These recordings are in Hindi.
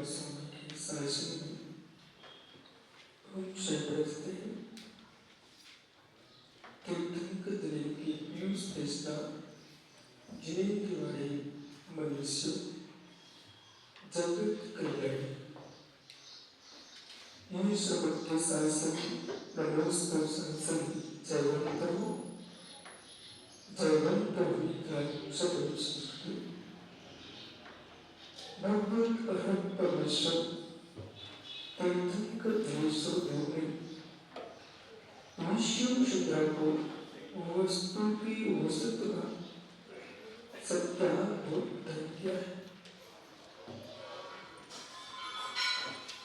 स्वामी के शासन में हम शैवरस्ते तीर्थंकर दिलीप की पीयूष देशना जिनेंद्र वाले मनुष्य जगत कल्याणी यह शब्द के शासन नमोस्तव संसन जयवंतरो जयवंतर विकार शब्द संस्कृत भगवत अहम परमेश्वर तीर्थंकर दिलीप देव ने विश्व शुद्रा को वस्तु की वस्तुत्व का सत्याभूत धन किया है।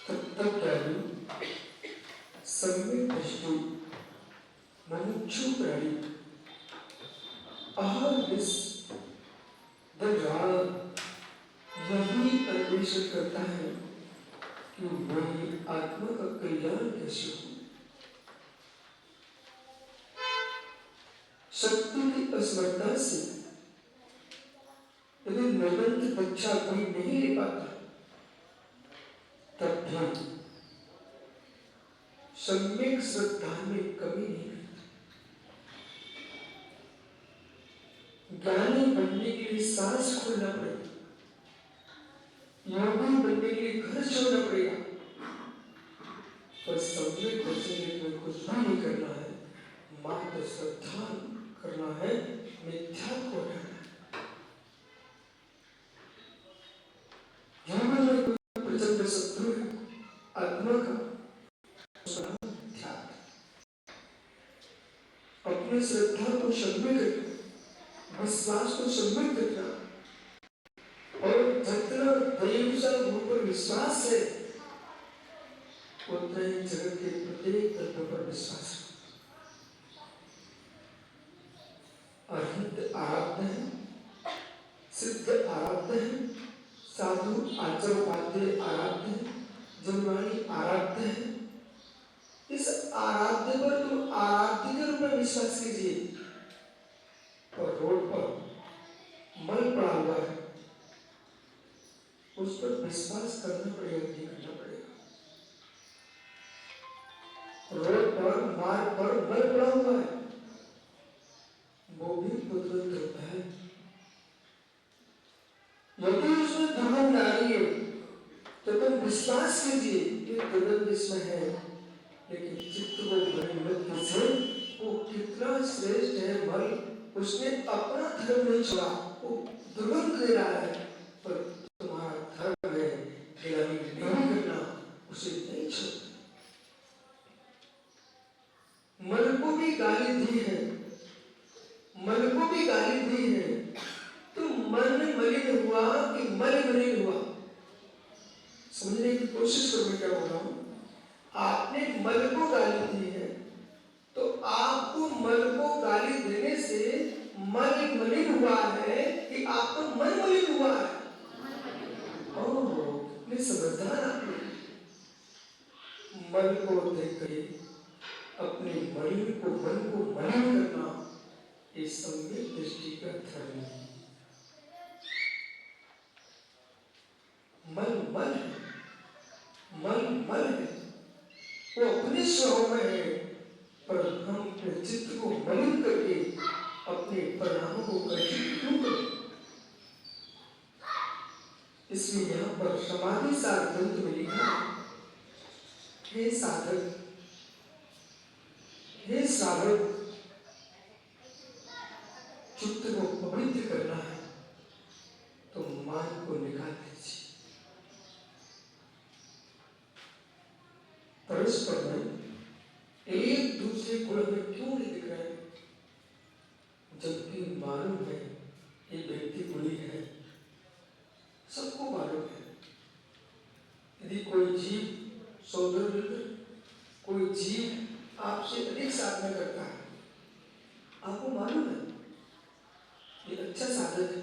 तत्वज्ञानी सम्यक दृष्टि मुमुक्षु प्राणी अहर्निश दृढ़ यही अन्वेषण करता है कि वही आत्मा का कल्याण कैसे हो। शक्ति की असमर्थता से यदि निरंतर दीक्षा कोई नहीं ले पाता तब भी सम्यक श्रद्धा में कमी नहीं रहती। ज्ञानी बनने के लिए सांस खोलना पड़ेगा, योगी बनने के लिए घर छोड़ना पड़ेगा, पर सम्यक बचने में कुछ भी नहीं करना है, मात्र श्रद्धा करना है, मिथ्या को हटाना है। जीवन में कोई प्रचंड शत्रु है आत्मा का, अपनी श्रद्धा को सम्यक रखना, विश्वास को सम्यक रखना, और जितना दैव सा ऊपर विश्वास है उतना ही जगत के प्रत्येक तत्व पर विश्वास है। अरहंत आराध्य है, सिद्ध आराध्य है, साधु आचार्य आराध्य है, जन्मानी आराध्य है। इस आराध्य पर तुम आराध्य के रूप में विश्वास कीजिए। और रोड पर मल पड़ा हुआ है, उस पर विश्वास करना पड़ेगा, नहीं करना पड़ेगा। रोड पर मार्ग पर मल पड़ा हुआ है, वो भी तुरंत होता है। यदि उसमें दुर्गंध आ रही है तो तुम विश्वास कीजिए कि दुर्गंध इसमें है, लेकिन चित्त को मत से वो कितना श्रेष्ठ है मल, उसने अपना धर्म नहीं छोड़ा, वो दुर्गंध दे रहा है, पर तुम्हारा धर्म है गिलानी नहीं करना, उसे नहीं छोड़ना। मल को भी गाली दी है, मल को भी गाली दी है, तो मन मलिन हुआ कि मल मलिन हुआ, समझने की कोशिश करो मैं क्या बोल रहा हूं। आपने मल को गाली दी है तो आपको मल को गाली देने से मन मलिन हुआ है कि आपको मन मलिन हुआ है। ओह, कितने समझदार आप लोग। मन को देख कर अपने मलिन को मन को मलिन करना ये सम्यक दृष्टि का धर्म है। मन मन है, मन मन है, वो अपने स्वभाव में है, पर हम अपने चित्त को मलिन करके अपने परिणामों को कल्पित क्यों करें। इसलिए यहाँ पर समाधि सार ग्रंथ में लिखा, हे साधक, हे साधक, चित्त को पवित्र करना है तो मान को निकाल दीजिए। परस्पर में एक दूसरे गुण में क्यों नहीं दिख रहे, जबकि मालूम है ये व्यक्ति गुणी है, सबको मालूम है। यदि कोई जीव सौंदर्य मिलकर कोई जीव आपसे अधिक साधना करता है, आपको मालूम है ये अच्छा साधक है।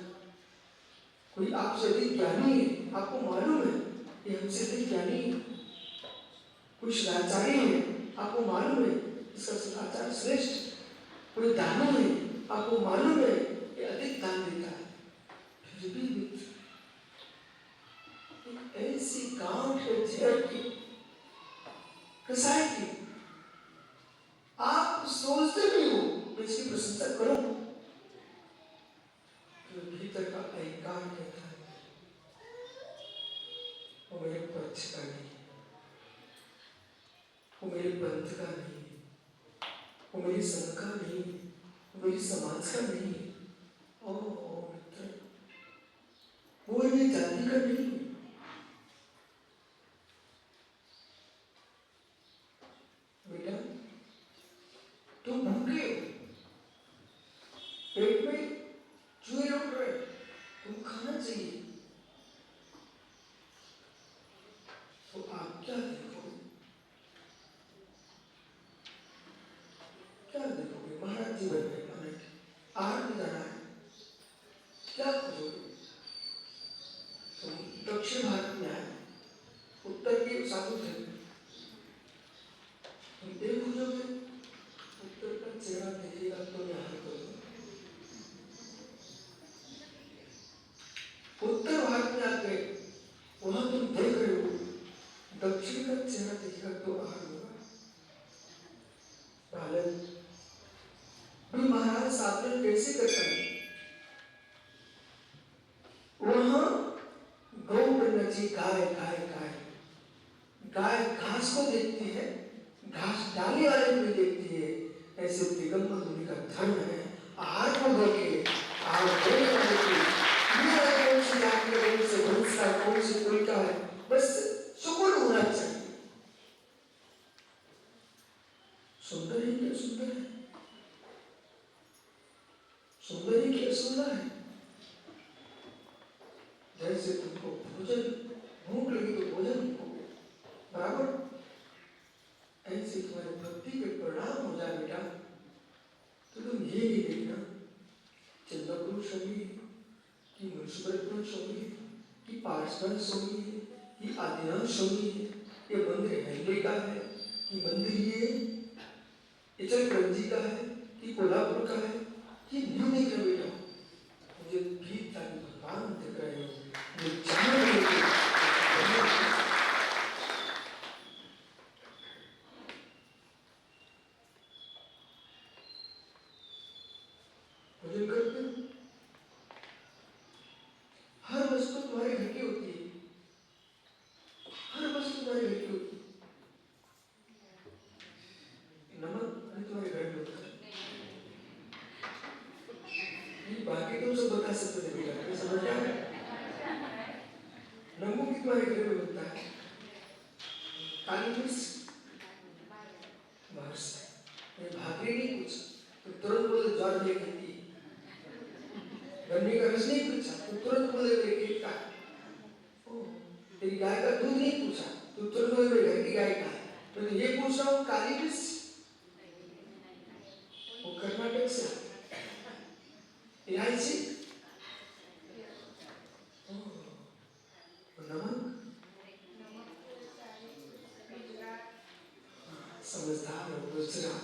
कोई आपसे अधिक ज्ञानी है, आपको मालूम है ये हमसे अधिक ज्ञानी है। कोई सदाचारी है, आपको मालूम है इसका सदाचार श्रेष्ठ। कोई दानी है, आपको मालूम है ये अधिक दान देता है। फिर भी ऐसी जो भीतर का अहंकार कहता है वो मेरे पक्ष का नहीं है, वो मेरे पंथ का नहीं है, वो मेरी संघ का नहीं है, वो मेरी समाज का नहीं है, ओ मित्र, वो मेरी जाति का नहीं है। बेटा तुम भूखे हो, पेट में चूहे उड़ रहे, तुम खाना चाहिए, तो आप क्या देखोगे? क्या देखोगे? महाराज जी बन गए, महाराज आहार में जाना है, क्या खोजोगे? तुम दक्षिण भारत में आए, उत्तर के साधु थे, तुम देख खोजोगे, उत्तर का चेहरा देखिएगा तो आहार करोगे। उत्तर भारत में आके वहां तुम देख रहे हो, दक्षिण का चेहरा देखिएगा तो आहार होगा। महाराज साधन कैसे करता है? वहां गौ नची गाय गाय गाय गाय घास को देखती है, घास डालने वाले को भी देखती है। ऐसे दिगंबर मुनि का धर्म है, आहार को देखे, आहार देने वाले की कौन सी जाति है, कौन से वंश का, कौन सी कुल का है, बस सुकून होना चाहिए। सुंदर है क्या सुंदर है? सुंदर ही क्या सुंदर है? जैसे तुमको भोजन भूख लगी तो भोजन खाओगे, बराबर ऐसे तुम्हारे भक्ति के परिणाम हो जाए बेटा, तो तुम ये नहीं देखना चंद्र पुरुष होगी कि मुंशी पुरुष होगी कि पार्षद होगी कि आदिनांश होगी, ये मंदिर हेले का है कि मंदिर ये चलकरंजी का है कि कोल्हापुर का है, ये न्यू देख रहे बेटा, मुझे गीत ताकि भगवान देख रहे हो, मुझे जान रहे हो। भोजन करते हो, हर वस्तु तुम्हारे घर की होती है, हर वस्तु तुम्हारे घर की होती है। नमक भी तुम्हारे घर में होता है, बाकी तुम सब बता सकते थे बेटा, समझ आया? नमक भी तुम्हारे घर में होता है, काली मिर्च बाहर से, भाकरी नहीं पूछा तो तुरंत बोले ज्वार में खेती, गन्ने का रस नहीं पूछा तो तुरंत बोले मेरे खेत का, तेरी गाय का दूध नहीं पूछा तो तुरंत बोले मेरे घर की गाय का है। तो ये पूछ रहा हूँ काली मिर्च, वो कर्नाटक से, इलायची, नमक, समझदार हो, गुजरात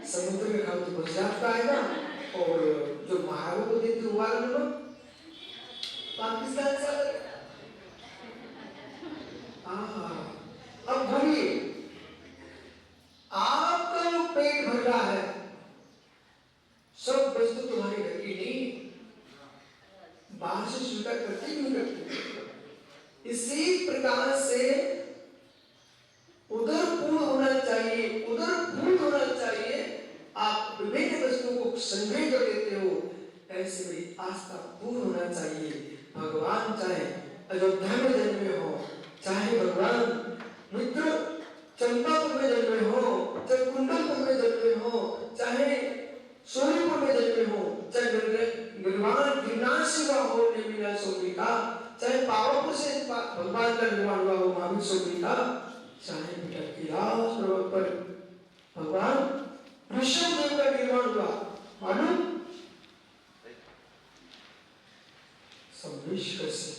समुद्र में खाओ तो गुजरात का आएगा, और जो महाराज को देते हुआ नमक पाकिस्तान से आएगा। अब बोलिए, आपका जो पेट भर रहा है सब वस्तु तुम्हारे घर की नहीं, बाहर से स्वीकार करते ही नहीं करते। इसी प्रकार से उधर पूर्ण होना चाहिए, उधर पूर्ण होना चाहिए। आप विभिन्न वस्तुओं को संग्रह कर लेते हो, ऐसे भी आस्था पूर्ण होना चाहिए। भगवान चाहे अयोध्या में जन्मे हो, चाहे भगवान मित्र चंपापुर में जन्मे हो, चाहे कुंडलपुर में जन्मे हो, चाहे सोनीपुर में जन्मे हो, चाहे निर्वाण गिरनार से हुआ हो निर्मिला सोनी का, चाहे पावापुर से भगवान का निर्माण हुआ हो महावीर सोनी का, चाहे बेटा कैलाश पर्वत पर भगवान ऋषभदेव का निर्माण हुआ, मालूम संवेश्वर से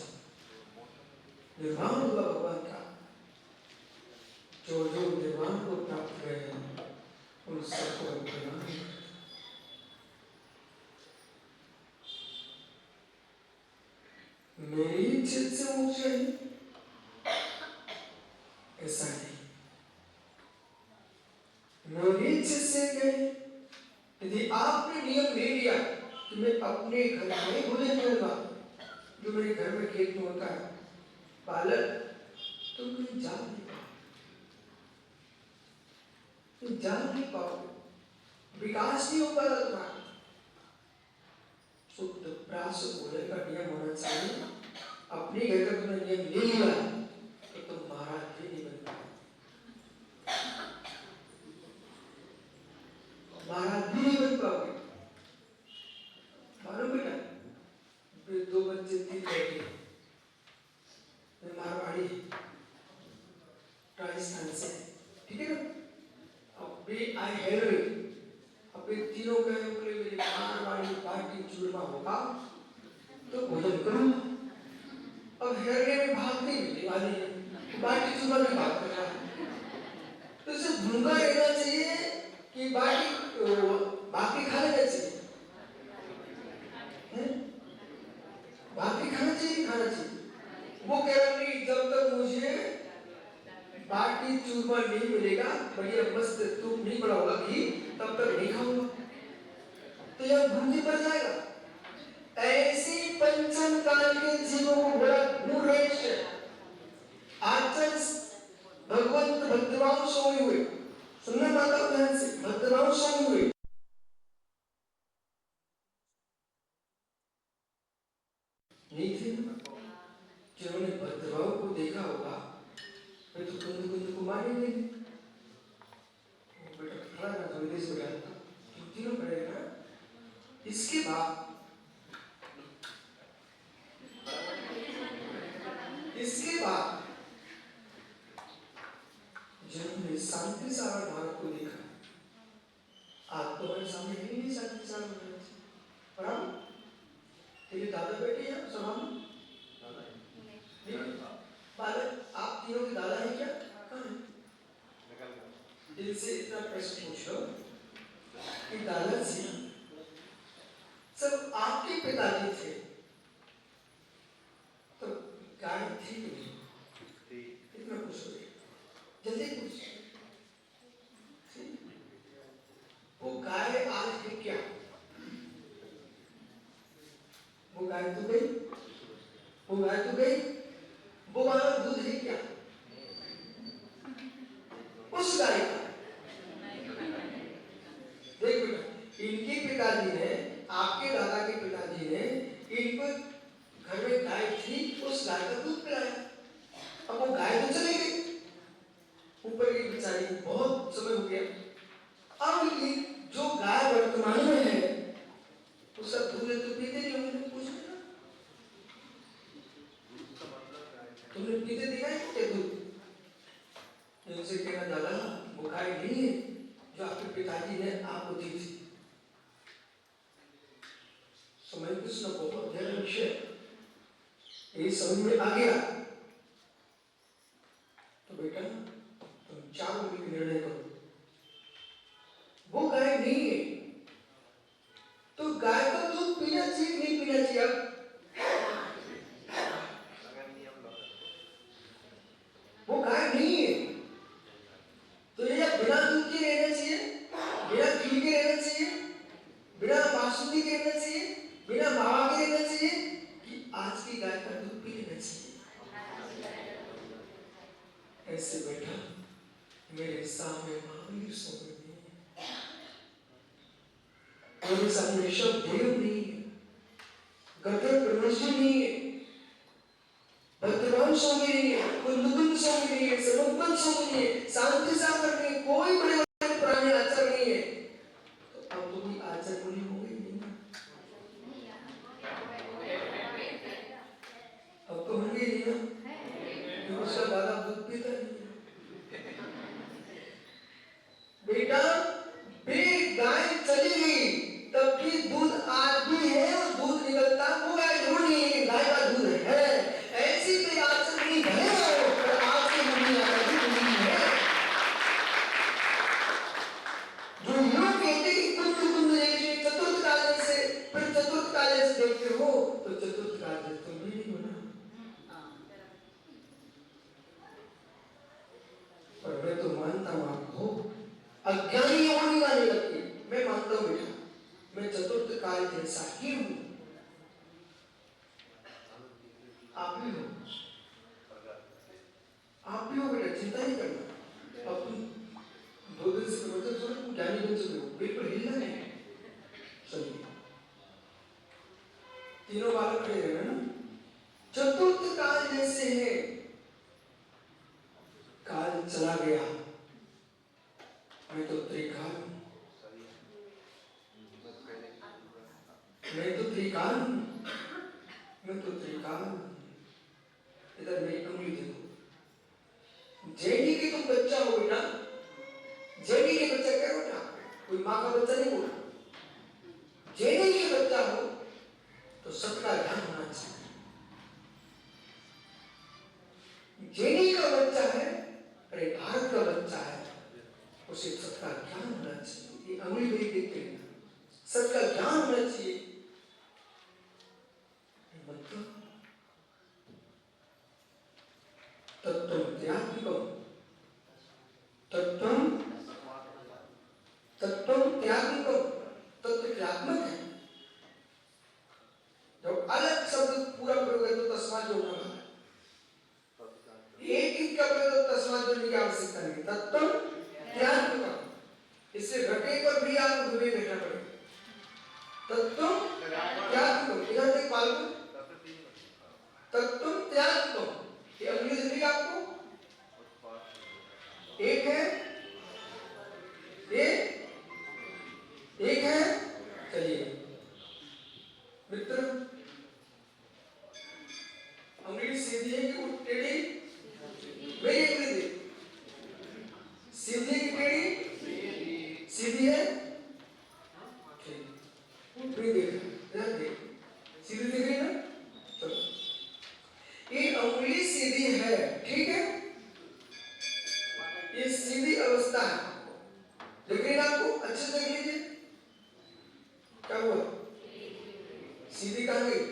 निर्माण हुआ भगवान का। जो जो निर्माण को प्राप्त हुए हैं उन सबको प्रणाम। मेरी इज्जत से ऊंचे ऐसा नहीं, मेरी इज्जत से गए। यदि आपने नियम ले लिया कि मैं अपने घर में भोजन दूंगा जो मेरे घर में खेत में होता है। बालक तुम कहीं जा नहीं पाओगे, तुम जा नहीं पाओगे, विकास नहीं हो पाएगा तुम्हारा। शुद्ध प्रास भोजन का नियम होना चाहिए। अपने घर का तुमने नियम ले लिया तो तुम महाराज भी नहीं बन पाओगे, महाराज भी नहीं बन पाओगे। मानो बेटा, दो बच्चे तीन बैठे, मारवाड़ी राजस्थान से, ठीक है ना। अब आई हेलो, अब तीनों गए बोले मेरे मारवाड़ी बाटी चूरमा होगा तो भोजन करूंगा। अब हेरने में भाग नहीं मिलने वाली है, बाटी चूरमा में भाग कर रहा है, तो इसे भूखा रहना चाहिए कि बाकी खा लेना चाहिए, बाकी खाना चाहिए, खाना चाहिए। वो कह रहा नहीं, जब तक मुझे बाटी चूरमा नहीं मिलेगा, बढ़िया मस्त तुम नहीं बड़ा होगा घी, तब तक नहीं खाऊंगा, तो यह भूखी पड़ जाएगा। ऐसे पंचम काल के जीवों को बड़ा मूर्ख आचरण भगवंत भक्तवान सोए हुए, सुनना माता ध्यान से, भक्तवान सोए हुए नहीं थे, जिन्होंने भद्रभाव को देखा होगा वे तो कुंद कुंद को मारेंगे। बेटा खड़ा ना थोड़ी देर से बैठा तो तीनों पड़ेगा ना। इसके बाद जिन्होंने शांति सागर भारत को देखा, आप तो हमारे सामने ही नहीं शांति सागर भारत, पर हम तेरे दादा बैठे हैं सभा में, बालक आप तीनों के दादा हैं क्या? कहाँ हैं? दिल से इतना प्रश्न पूछो कि दादाजी सब आपके पिताजी थे तो गाय थी नहीं, इतना पूछो, जल्दी पूछो। वो गाय आज है क्या? वो गाय तो गई, वो गाय तो गई, वो वाला दूध है क्या उस गाय का? देख बेटा, इनके पिताजी ने, आपके दादा के पिताजी ने इनको घर में गाय थी, उस गाय का दूध पिलाया। अब वो गाय तो चली गई, ऊपर की बेचारी बहुत समय हो गया। अब ये जो गाय वर्तमान में है उसका दूध तो पीते नहीं होंगे, पूछ लेना तुमने पीते देखा है क्या दूध? उनसे कहना दादा वो गाय नहीं है जो आपके पिताजी ने आपको दी थी। समय कुछ न बहुत गहरा विषय, ये समझ में आ गया तो बेटा तुम चारों मिलकर निर्णय करो, वो गाय नहीं है तो गाय का दूध पीना चाहिए नहीं पीना चाहिए? अब वो गाय नहीं है तो ये बिना दूध के रहना चाहिए, बिना घी के रहना चाहिए, बिना बासुंदी के रहना चाहिए, बिना मावा के रहना चाहिए, कि आज की गाय का दूध पी लेना चाहिए? ऐसे बैठा मेरे सामने महावीर स्वामी मेरे सामने शब्द देव नहीं है, गदर ब्रह्मश्री नहीं है, भक्तवान स्वामी नहीं है, कुंदकुंद स्वामी नहीं है, समुद्र स्वामी नहीं है, शांति सागर नहीं है, कोई बड़े बड़े पुराने आचार्य नहीं है। तो अब तो भी आचार्य बोली हो गई नहीं ना, अब तो होंगे नहीं ना, क्योंकि उसका दादा दूध पीता नहीं है। बेटा बे गाय चली गई तब भी दूध आज भी है और दूध निकलता, वो गाय ढूंढ नहीं है, गाय का दूध है। ऐसी भी आचरण नहीं है और आज की मम्मी आदि नहीं है। तीनों बालक खड़े रहे ना। चतुर्थ काल जैसे है, काल चला गया, मैं तो त्रिकाल हूं, मैं तो त्रिकाल हूं, मैं तो त्रिकाल हूं। इधर मेरी उंगली देखो, जेडी के तुम बच्चा हो बेटा, जेडी के बच्चा क्या बेटा, कोई माँ का बच्चा नहीं बोला, जेडी के बच्चा हो तो सबका ध्यान होना चाहिए। जेडी का बच्चा है, अरे भारत का बच्चा है, उसे सबका ज्ञान होना चाहिए। ये अंगुली मेरी देखते हैं, सबका ज्ञान होना चाहिए। मतलब तत्व त्यागम, तत्व त्यागम, तत्व क्रियात्मक है। जब अलग शब्द पूरा प्रयोग है तो तस्मात् जोड़ना है, एक ही का प्रयोग तो तस्मात् जोड़ने की आवश्यकता नहीं। तत्व त्यागम, इससे घटे पर भी आपको विवेक रखना पड़ेगा। तत्व त्यागम, इधर देख पालक, तत्व त्यागम, ये अगली दिख रही आपको, एक है, एक है। चलिए मित्र, अंगुली सीधी है कि टेढ़ी, मेरी अंगुली देख, सीधी की टेढ़ी, सीधी है, ऊपरी देख, ध्यान देख, सीधी दिख रही ना। चलो, ये अंगुली सीधी है, ठीक है, ये सीधी अवस्था है, देख रही ना आपको, अच्छे से देख लीजिए, क्या हुआ, सीधी कहाँ गई,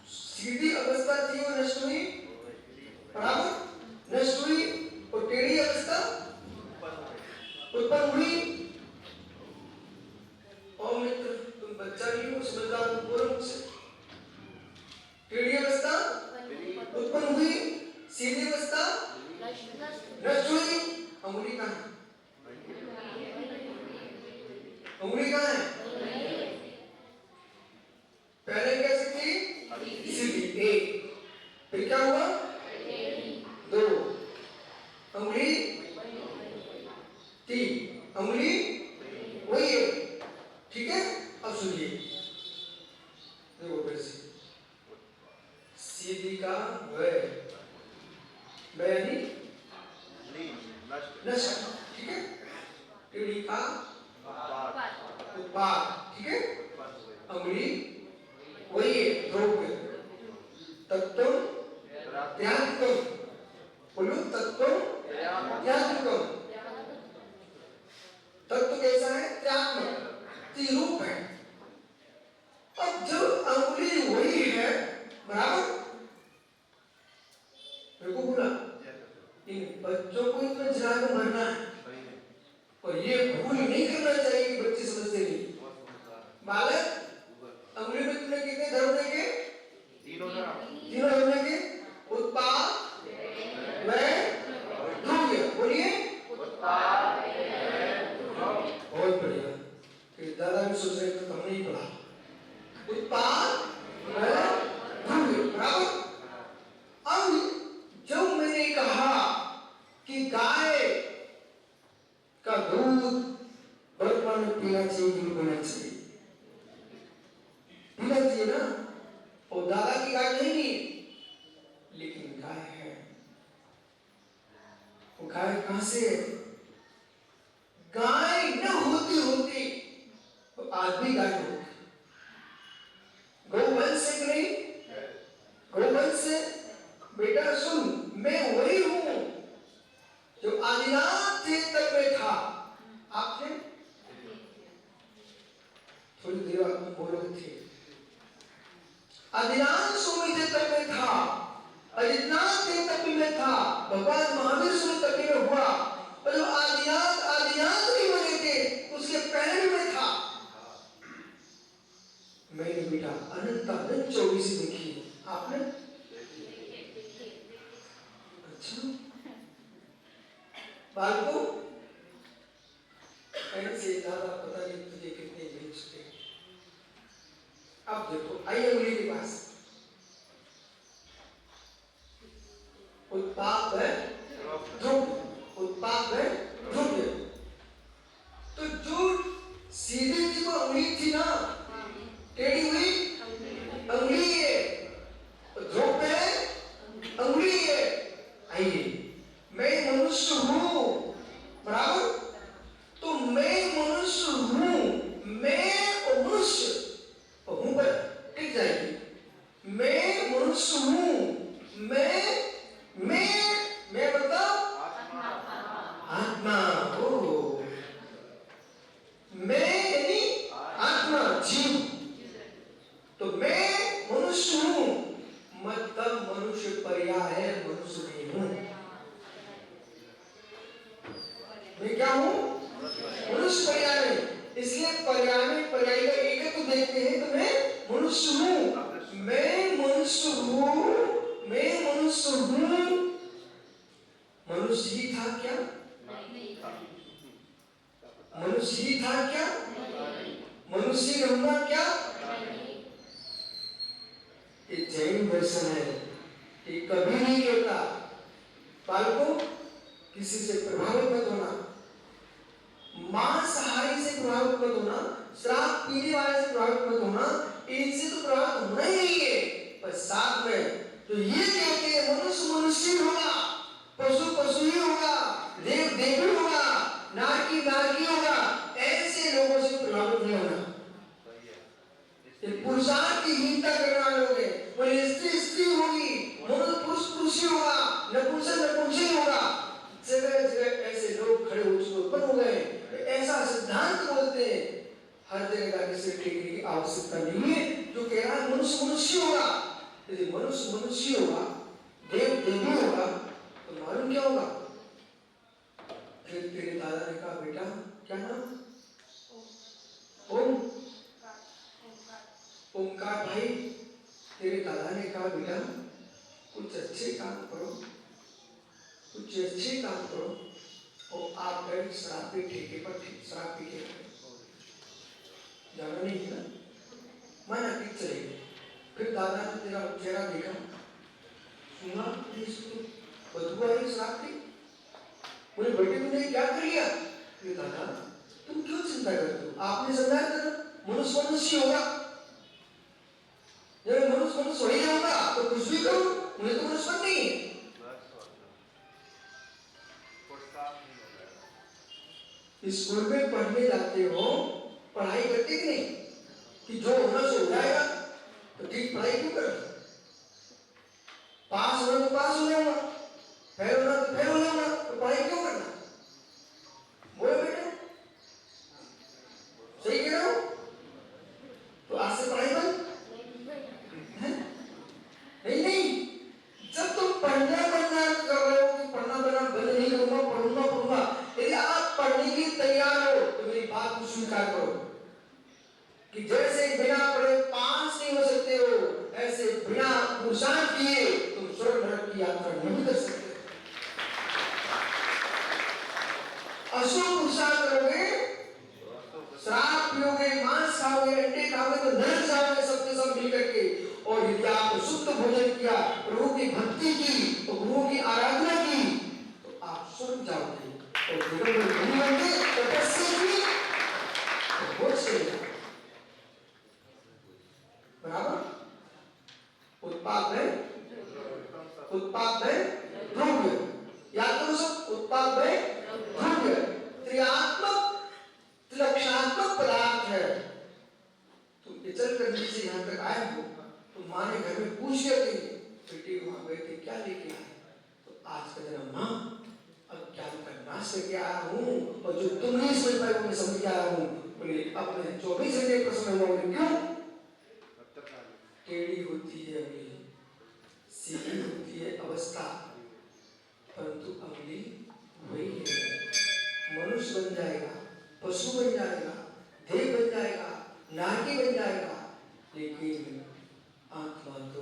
सीधी अवस्था थी वो नष्ट हुई, बराबर, नष्ट हुई, और टेढ़ी अवस्था उत्पन्न हुई। और मित्र तुम बच्चा नहीं हो, समझदार हो, बोलो मुझसे, टेढ़ी अवस्था उत्पन्न हुई, सीधी अवस्था नष्ट हुई। अंगुली कहाँ है, अंगुली कहाँ है, पहले कैसे थी, सीधी, एक, फिर क्या हुआ, दो, अंगुली तीन, अंगुली वही है, ठीक है। अब सुनिए, देखो फिर से, सीधी का यानी नष्ट, ठीक है, टेढ़ी का उत्पाद, ठीक है, अंगुली वही है, द्रव्य, तत्व त्यागम, बोलो तत्व त्यागम, तत्व कैसा है, त्यागम, रूप है। अब जब अंगुली वही है, बराबर, मेरे को बोला इन बच्चों को इतना जला कर मरना है, और ये भूल नहीं करना चाहिए कि बच्चे समझते नहीं। बालक अंगुली में तुमने कितने धर्म देखे, तीनों धर्म देखे, उत्पाद में द्रव्य, बोलिए बहुत बढ़िया, कि दादा भी सोच रहे थे तो हमने ही पढ़ा, उत्पाद में द्रव्य, बराबर। अब जब मैंने कहा कि गाय का दूध वर्तमान में पीना चाहिए कि नहीं पीना चाहिए, पीना चाहिए ना, और दादा की गाय नहीं, लेकिन गाय है, वो गाय कहां से है, गाय न होती होती तो आदमी गाय होती, गौवंश से नहीं, गौवंश से। बेटा सुन, मैं वही हूं जो आदिनाथ से तक में था, आपने थोड़ी देर आप बोलोगे थे, आदिनाथ स्वामी से तक में था, अजितनाथ से तक में था, भगवान महावीर से तक में हुआ, और जो आदिनाथ नहीं बने थे उसके पहले में था। मैंने बेटा अनंत अनंत 24 देखी, आपने, अच्छा बालकों, ऐसे दादा पता नहीं तुझे कितने मिल चुके, अब देखो, आइए उंगली के पास, उत्पाद है द्रव्य, उत्पाद है द्रव्य। तो जो सीधी थी वो उंगली थी ना, टेढ़ी हुई अंगुली है, द्रव्य है अंगुली है। आइए, मैं मनुष्य हूं, बराबर, तो मैं मनुष्य हूं, मैं और मनुष्य और हूं पर टिक जाएगी। मैं मनुष्य हूं, मैं मतलब आत्मा हो, मैं यानी आत्मा, जीव। तो मैं मनुष्य हूं, मतलब मनुष्य पर्याय है, मनुष्य नहीं हूं। मैं क्या हूं? मनुष्य पर्याय नहीं, इसलिए पर्याय में पर्याय का एक तो देखते हैं, तो मैं मनुष्य हूं, मैं मनुष्य हूं, मैं मनुष्य हूं। मनुष्य ही था क्या? मनुष्य ही था क्या? मनुष्य रहूंगा क्या? ये जैन दर्शन है, ये कभी नहीं कहता बालकों किसी से प्रभावित मत होना, मांसाहारी से प्रभावित मत होना, शराब पीने वाले से प्रभावित मत होना, इनसे तो प्रभावित होना ही नहीं है। पर साथ में तो ये कहते हैं मनुष्य मनुष्य होगा, पशु पशु ही होगा, देव देवी होगा, नारकी नारकी होगा, ऐसे लोगों से प्रभावित नहीं होना। पुरुषार्थ की हीनता करने वाले लोग हैं, बोले स्त्री स्त्री होगी, मनुष्य पुरुष पुरुष ही होगा, नपुंसक नपुंसक ही होगा। जगह जगह ऐसे लोग खड़े हो चुके उत्पन्न हो गए, ऐसा सिद्धांत बोलते हैं। हर जगह जाके सिर टेकने की आवश्यकता नहीं है। जो कह रहा है मनुष्य मनुष्य होगा, यदि मनुष्य मनुष्य होगा, देव देवी होगा, तो मालूम क्या होगा? फिर तेरे दादा ने कहा बेटा क्या नाम? ओम, ओमकार भाई, तेरे दादा ने कहा बेटा कुछ अच्छे काम करो, कुछ अच्छे काम करो, और आप गए शराब के ठेके पर शराब पी के जाना नहीं ना, माना कि चले। फिर दादा ने तेरा चेहरा देखा, सुना बदबू आई शराब की, बोले बेटे तुमने क्या कर लिया? ये दादा तुम क्यों चिंता करते हो? आपने समझाया था मनुष्य मनुष्य होगा, जब मनुष्य मनुष्य हो ही होगा तो कुछ भी करो, मुझे तो मनुष्य नहीं है। स्कूल में पढ़ने जाते हो, पढ़ाई करते कि नहीं? कि जो होना सो हो जाएगा, तो ठीक पढ़ाई क्यों कर? पास होना तो पास हो जाऊंगा, फेल होना तो फेल हो जाऊंगा, तो पढ़ाई क्यों करना? बोलो बेटा, सही कह रहा हूं? तो आज से पढ़ाई बंद? नहीं नहीं, जब तुम पढ़ना बनना कर रहे हो कि पढ़ना बनना बंद नहीं करूंगा, पढ़ूंगा पढ़ूंगा, यदि आप पढ़ने के लिए तैयार हो तो मेरी बात को स्वीकार करो कि जैसे बिना पढ़े पास नहीं हो सकते हो, ऐसे बिना पुरुषार्थ किए तुम स्वर्ग नरक की यात्रा नहीं कर सकते। अशुभ पुरुषार्थ करोगे, शराब पियोगे, मांस खाओगे, अंडे खाओगे तो नरक जाओगे सबके सब मिलकर के। और यदि आपने शुद्ध भोजन किया, प्रभु की भक्ति की, तो गुरु की आराधना की, तो आप स्वर्ग जाओगे। और जीवन में नहीं होंगे तपस्या की तो बहुत सही, बराबर। उत्पाद है द्रव्य, याद करो सब, उत्पाद है द्रव्य, त्रियात्मक त्रिलक्षणात्मक पदार्थ है। तुम चल कर नीचे यहाँ तक आए हो, तो माँ ने घर में पूछ लिया कि बेटी वहां गए थे क्या लेके आए? तो आज का दिन माँ अब क्या नाश करके आया हूँ, और जो तुम नहीं समझ पाए वो मैं समझ के आया हूँ। बोले अपने 24 घंटे प्रश्न हुआ, क्यों? टेढ़ी होती है अगली, सीधी होती है अवस्था, परंतु अगली वही है। मनुष्य बन जाएगा, पशु बन जाएगा, देव बन जाएगा, नारकी बन जाएगा, लेकिन आत्मा तो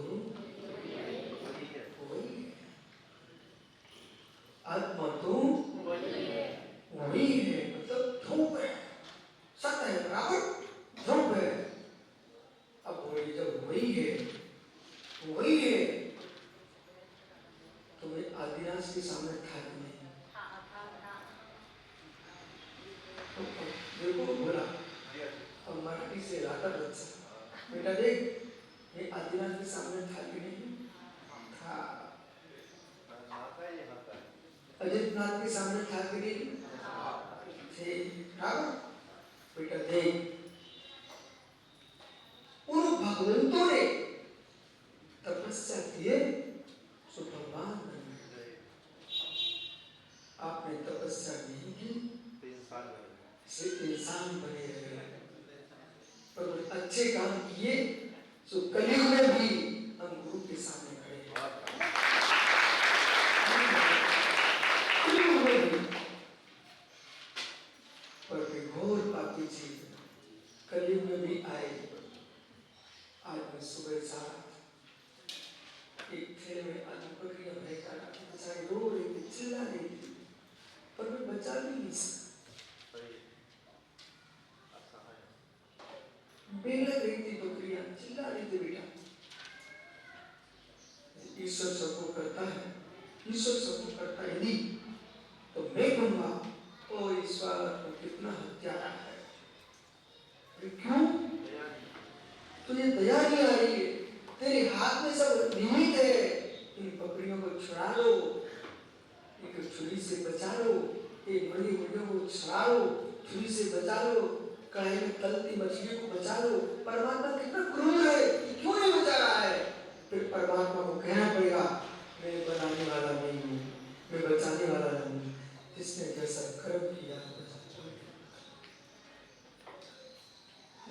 वही है। आत्मा तो वही है, मतलब ध्रुव है, सत्य है, बराबर ध्रुव है। अब बोलिए बेटा देख, ये आदिनाथ के सामने था कि नहीं था? अजितनाथ के सामने था कि नहीं थे? बेटा देख, उन भगवंतों ने तपस्या किए सो भगवान बन गए। आपने तपस्या नहीं की सिर्फ इंसान बने रहे, पर अच्छे काम किए सो कलयुग में भी हम गुरु के सामने खड़े हैं। कलयुग में भी, पर घोर पापी जीव कलयुग में भी आए। आज मैं सुबह सारा एक खेल में आदमी बकरियां भैंसा बेचारी रो रही थी, चिल्ला रही थी, पर मैं बचा भी नहीं सकता। बेलक रही थी बकरियां, चिल्ला रही थी बेटा। ईश्वर सबको करता है, ईश्वर सबको करता है, यदि तो मैं कहूंगा ओ ईश्वर तो कितना हत्यारा है। क्यों तुझे दया नहीं आ रही है? तेरे हाथ में सब निमित है, इन बकरियों को छुड़ा लो, एक छुरी से बचा लो, एक बड़ी मुर्गियों को छुड़ा लो, छुरी से बचा लो, कढ़ाई में तलती मछलियों को बचा लो। परमात्मा कितना क्रूर है, क्यों नहीं बचा रहा है? फिर परमात्मा को कहना पड़ेगा मैं बनाने वाला नहीं हूँ, मैं बचाने वाला नहीं हूँ, जिसने जैसा कर्म किया।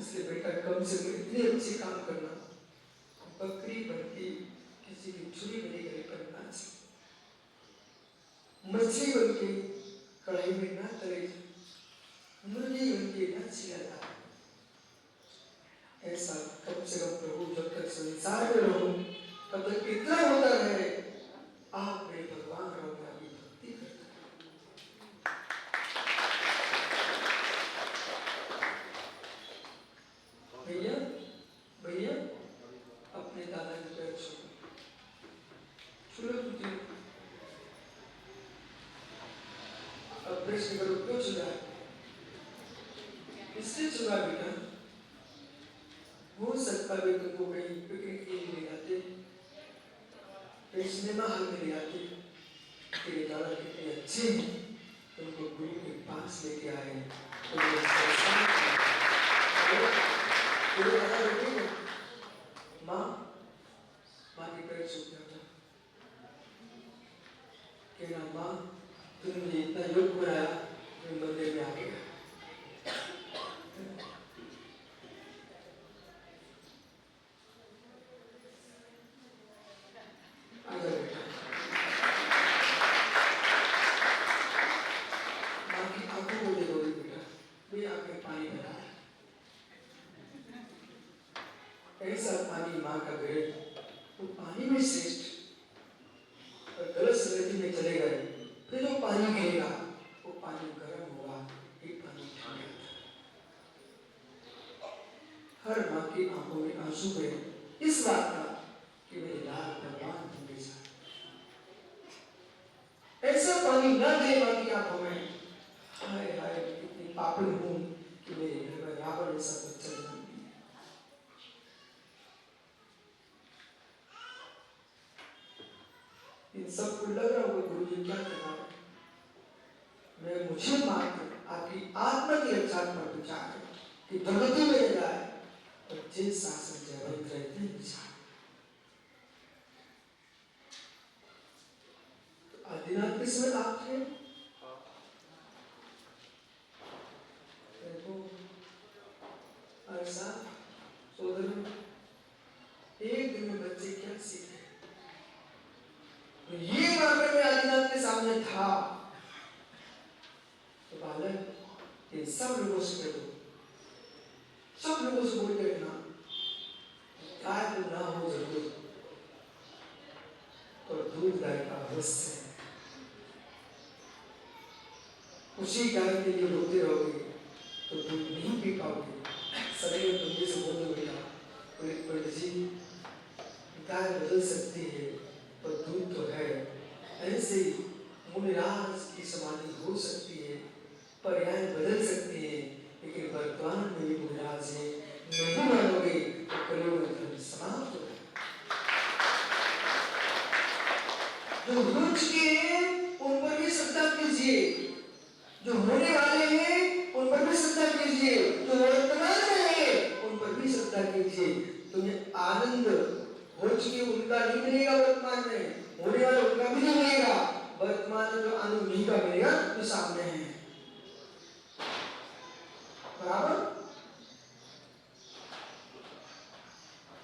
इसलिए बेटा कम से कम इतने अच्छे काम करना, बकरी बनके किसी की छुरी बनी करे करना चाहिए, मछली बनके कढ़ाई में ना तले, मुर्गी बनके ना छिला जाए। ऐसा कम से कम प्रभु जब तक संसार में रहो तब तक इतना होता रहे, आप मेरे भगवान रहो, मैं आपकी भक्ति करता हूँ। भैया भैया अपने दादा के पैर छुलो तुझे। अब प्रश्न करो क्यों छुड़ा? इसलिए छुड़ा बेटा, हो सकता है तुमको कहीं पिकनिक के लिए ले जाते, कहीं सिनेमा हॉल में ले जाते, तेरे दादा कितने अच्छे हैं, तुमको गुरु के पास लेके आए, माँ के पैर छू गया, कहना माँ तुमने मुझे इतना योग बनाया, तुम मंदिर में आ गया। ऐसा पानी माँ का गिरे, वो पानी में श्रेष्ठ। और गलत संगति में चले गए, फिर जो पानी गिरेगा वो पानी गर्म होगा, ये पानी ठंडा। हर माँ की आंखों में आंसू गए इस बात का कि मेरे लाल भगवान हमेशा ऐसा पानी न दे माँ की आंखों में। हाय हाय कितनी पापी हूँ कि मेरे घर में रावण ऐसा बच्चा जन्म दिया। इन सबको लग रहा होगा गुरु जी क्या करना है, मैं मुझे मात्र आपकी आत्मा की रक्षा पर विचार है कि दुर्गति में रह जाए और जिस शासन जयवंत रहते हैं विचार। तो आदिनाथ किसमें आप थे? देखो ऐसा सोदर एक दिन में बच्चे क्या सीखे, तो ये मामले में आदिनाथ के सामने था, तो बालक इन सब लोगों से कह दो, सब लोगों से बोल के रखना, गाय तो ना हो जरूर और दूध गाय का अवश्य है। उसी गाय के लिए रोते रहोगे तो दूध नहीं पी पाओगे। सदैव तुम से बोल दो बेटा, पंडित जी गाय बदल सकती है पर दूध तो है, ऐसे मुनिराज की समाधि हो सकती है, पर्याय बदल सकती है, लेकिन वर्तमान में भी मुनिराज है। नहीं मानोगे तो जो हो चुके हैं उन पर भी श्रद्धा कीजिए, जो होने वाले हैं उन पर भी श्रद्धा कीजिए, जो वर्तमान में है उन पर भी श्रद्धा कीजिए। तुम्हें आनंद हो चुके उनका नहीं मिलेगा, वर्तमान में होने वाला उनका भी नहीं मिलेगा। वर्तमान में जो आनंद नहीं का मिलेगा तो सामने है, बराबर।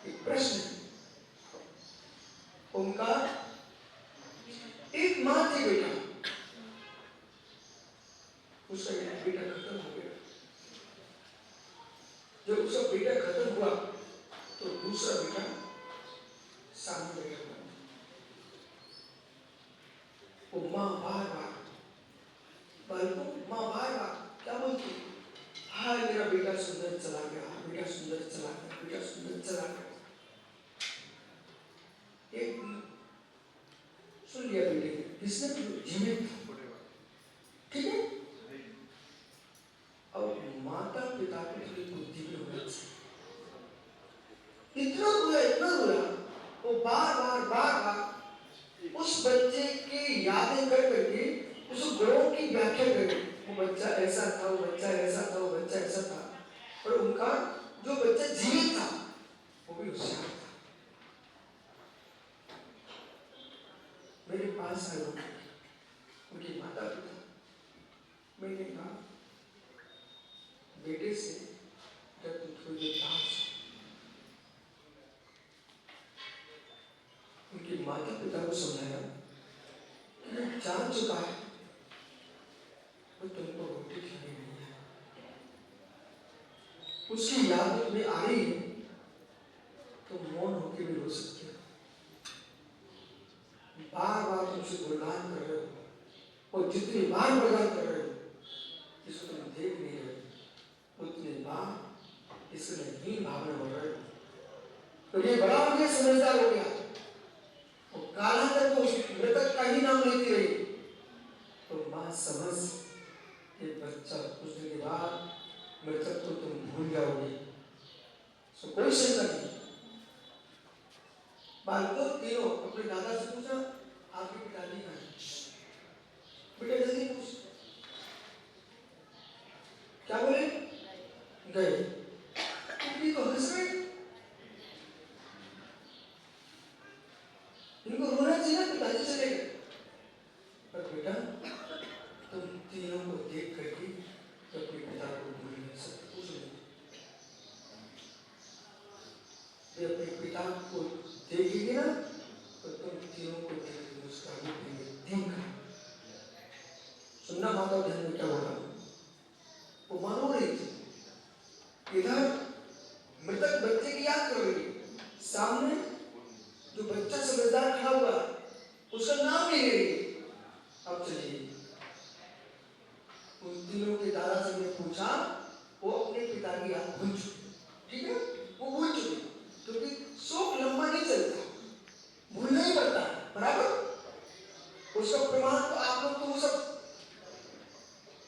एक प्रश्न है, उनका एक मां थी बेटा, उसका बेटा खत्म हो गया। जब उसका बेटा खत्म हुआ तो दूसरा बेटा सामने बैठा हुआ। वो मां बार बार बालकों, मां बार बार क्या बोलती, हाय मेरा बेटा सुंदर चला गया, बेटा सुंदर चला गया, बेटा सुंदर चला गया। एक सुन लिया बेटे ने, किसने, जीवित था, ठीक है। अब माता पिता को थोड़ी बुद्धि भी होनी चाहिए। इतना हुआ वो बार उस बच्चे की यादें कर करके उस गुणों की व्याख्या करे। वो बच्चा ऐसा था, वो बच्चा ऐसा था, वो बच्चा ऐसा था, और उनका जो बच्चा जीवित था वो भी होशियार था। मेरे पास आए उनके माता पिता, मैंने कहा बेटे से जब तुम थोड़ी देर बाहर, उनके माता पिता को समझाया कि जान चुका है वो तुमको रोटी खिलानी नहीं है, उसकी याद तुम्हें आ रही है तो मौन होकर भी रो सकते हो। बार बार तुमसे गुणगान कर रहे हो, और जितनी बार गुणगान कर रहे हो इसको तुम देख नहीं रहे, उतनी बार इसमें हीन भावना बढ़ रहे हो। तो ये बड़ा हो गया, समझदार हो गया, और कालांतर को मृतक का ही नाम लेती रही। तो मां समझ कि बच्चा कुछ दिन के बाद मृतक को तुम भूल जाओगे, सो कोई शंका नहीं। बालकों तीनों अपने दादा से पूछा आपके पिताजी कहाँ हैं? बेटा जल्दी पूछ, क्या बोले? गए। तो हंस रहे, इनको रोना चाहिए, पिताजी चले गए। पर बेटा तुम तीनों को देख करके तो अपने पिता को भूल नहीं सकते, कुछ नहीं। अपने पिता को देखेंगे ना तो तुम तीनों को देख मुस्कुराएंगे, तीन। सुनना माता ध्यान में क्या होगा, वो मानो रही थी, इधर मृतक बच्चे की याद कर रही, सामने जो बच्चा समझदार खड़ा हुआ उसका नाम नहीं ले रही। अब चलिए उन तीनों के दादा से ने पूछा, वो अपने पिता की याद भूल चुके, ठीक है, वो भूल चुके, क्योंकि शोक लंबा नहीं चलता, भूलना ही पड़ता है, बराबर। उसका प्रमाण तो आप लोग तो सब,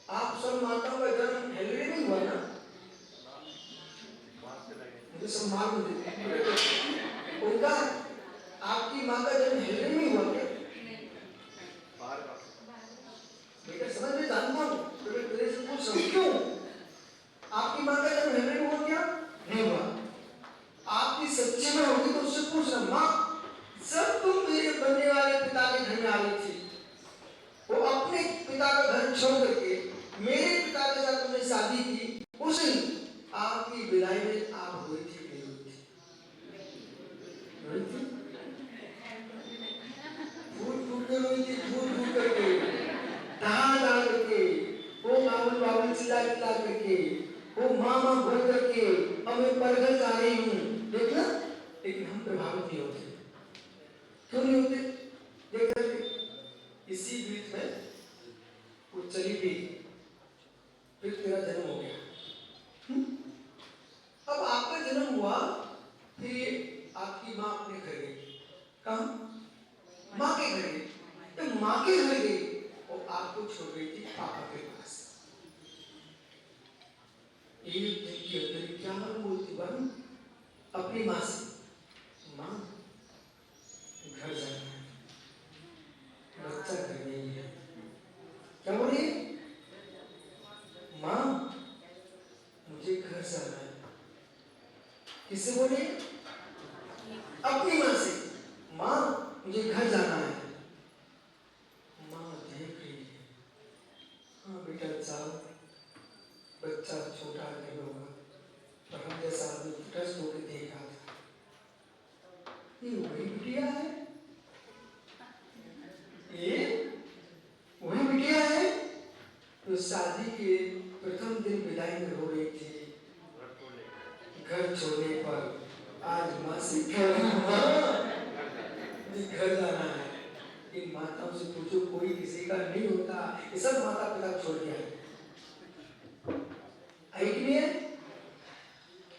आप सब माताओं का जन्म हेलवे में हुआ ना, मुझे सब मालूम है उनका, आपकी माँ का जन्म हेलवे में हुआ क्या? बेटा समझ में जानता हूँ, तो मैं तेरे से पूछ रहा हूँ क्यों? आपकी माँ का जन्म हेलवे में हुआ क्या? नहीं हुआ। आपकी सच्ची में होगी तो उससे पूछना, माँ जब तुम मेरे बनने वाले पिता के घर में आ रही थी, वो अपने पिता का घर छोड़ करके मेरे पिता के साथ तुमने शादी की, उस दिन आपकी विदाई में आप हुई थी, नहीं हुई थी? हुई थी, फूट फूट कर हुई थी, फूट फूट करके, दहा दहा करके, वो बाबुल बाबुल चिल्ला चिल्ला करके, वो मामा बोल करके, अब मैं परगल जा रही हूँ, देखना। लेकिन हम प्रभावित नहीं होते, क्यों नहीं होते? देख करके इसी बीच में वो चली गई, फिर तेरा जन्म हो गया। अब आपका जन्म हुआ, फिर आपकी माँ अपने घर गई, कहाँ? माँ के घर गई। तो माँ के घर गई और आपको छोड़ गई थी पापा के पास। एक दिन के अंदर क्या बोलती बहन अपनी माँ से, माँ घर जाना है। अपनी माँ से, माँ मुझे घर जाना है। माँ देख रही है, हाँ बेटा जाओ, बच्चा छोटा नहीं होगा, पर हम जैसा आदमी ट्रस्ट होकर देख रहा था, ये वही बिटिया है, ये वही बिटिया है तो शादी के प्रथम दिन विदाई में रो रही थी। घर छोड़ने पर आज माँ से कह रही घर जाना है। इन माताओं से पूछो, कोई किसी का नहीं होता, ये सब माता पिता छोड़ दिया है कि नहीं है?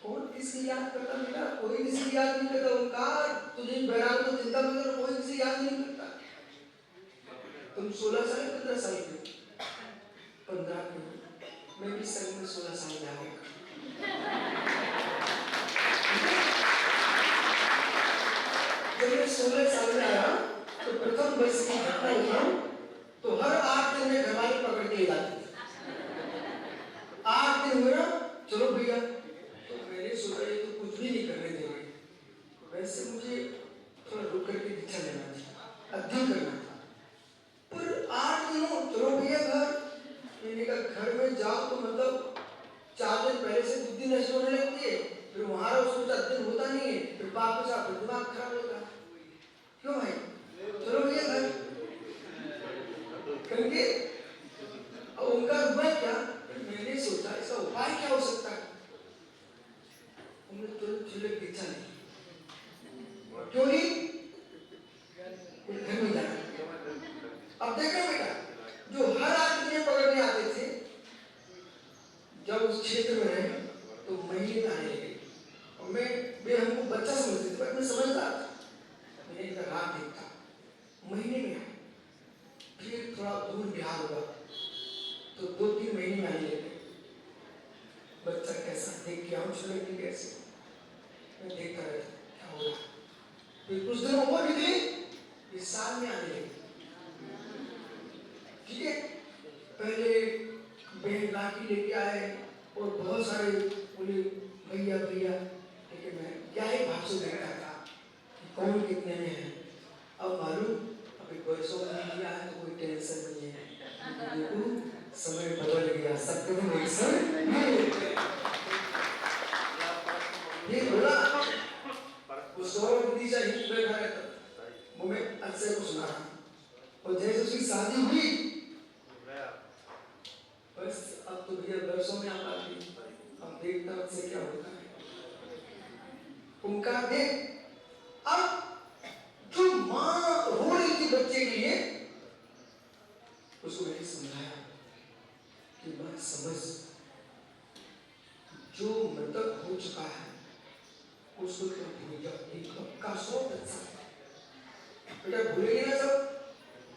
कौन किसी याद करता बेटा? कोई किसी याद नहीं करता। ओंकार तुझे बैराग तो चिंता में कर, कोई किसी याद नहीं करता। तुम 16 साल 15 साल के 15 के, मैं भी संग में 16 साल में आऊंगा। जब मैं 16 साल में आया तो प्रथम वर्ष की घटना हुई, तो हर 8 दिन में घरवाली पकड़ के ले जाती थी। 8 दिन हुए ना, चलो भैया, तो मैंने सोचा ये तो कुछ भी नहीं करने देंगे। वैसे मुझे थोड़ा रुक करके दीक्षा लेना था, अध्ययन करना था, पर 8 दिनों चलो भैया घर। मैंने कहा घर में जाओ तो मतलब 4 दिन पहले से बुद्धि नष्ट होने लगती है, फिर वहां उसको अध्ययन होता नहीं है, फिर वापस आप दिमाग खराब होगा। क्यों भाई? चलो भैया घर करके। अब उनका उपाय क्या? मैंने सोचा इसका उपाय क्या हो सकता है। उन्होंने तुरंत झुलक दीक्षा नहीं। क्यों नहीं? घर में जाना। अब देखो बेटा, जो हर आदमी पकड़ने आते थे, जब उस क्षेत्र में रहे तो महीने में आने लगे, और मैं वे हमको बच्चा समझते थे, पर मैं समझदार था। मैंने इनका रात देखा, महीने में आए, फिर थोड़ा दूर बिहार हुआ तो 2-3 महीने में आने लगे। बच्चा कैसा देख के आऊँ छुड़े कैसे, मैं देखता रहता क्या हो रहा। फिर कुछ दिन और निकले, इस साल में आने लगे। ठीक है, पहले बहन राखी लेके आए और बहुत सारे बोले भैया भैया, लेकिन मैं क्या ही भाव से देखता था कि कौन कितने में है। अब मालूम अभी वर्षों में लिया है तो कोई टेंशन नहीं है। देखो समय बदल गया, सब कुछ एक समय ये बोला उस दौर में दीजा हिंद बैठा रहता, वो मैं अक्सर को सुना रहा। और जैसे उसकी शादी हुई, बस अब तो भैया वर्षों में आ पाती, अब देखता उससे क्या होता है। उनका देख, अब जो माँ रो रही थी बच्चे के लिए, उसको मैंने समझाया कि माँ समझ, जो मृतक हो चुका है उसको तो भूल जाओ, एक का 100% बेटा भूलेंगे ना, सब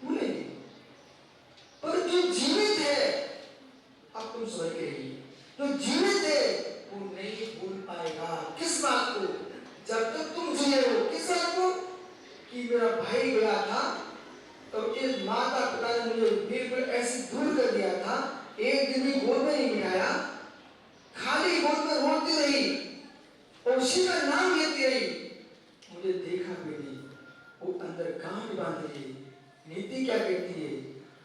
भूलेंगे, पर जो जीवित है, अब तुम समझ के रहिए, जो जीवित है वो नहीं भूल पाएगा। किस बात को? जब तक तुम जिए हो। किस बात को? कि मेरा भाई गया था तो इस माता पिता ने मुझे बिल्कुल ऐसी दूर कर दिया था, एक दिन भी गोद में नहीं बिठाया, खाली गोद में रोती रही और उसी का नाम लेती रही, मुझे देखा भी नहीं। वो अंदर गांठ बांध रही। नीति क्या कहती है?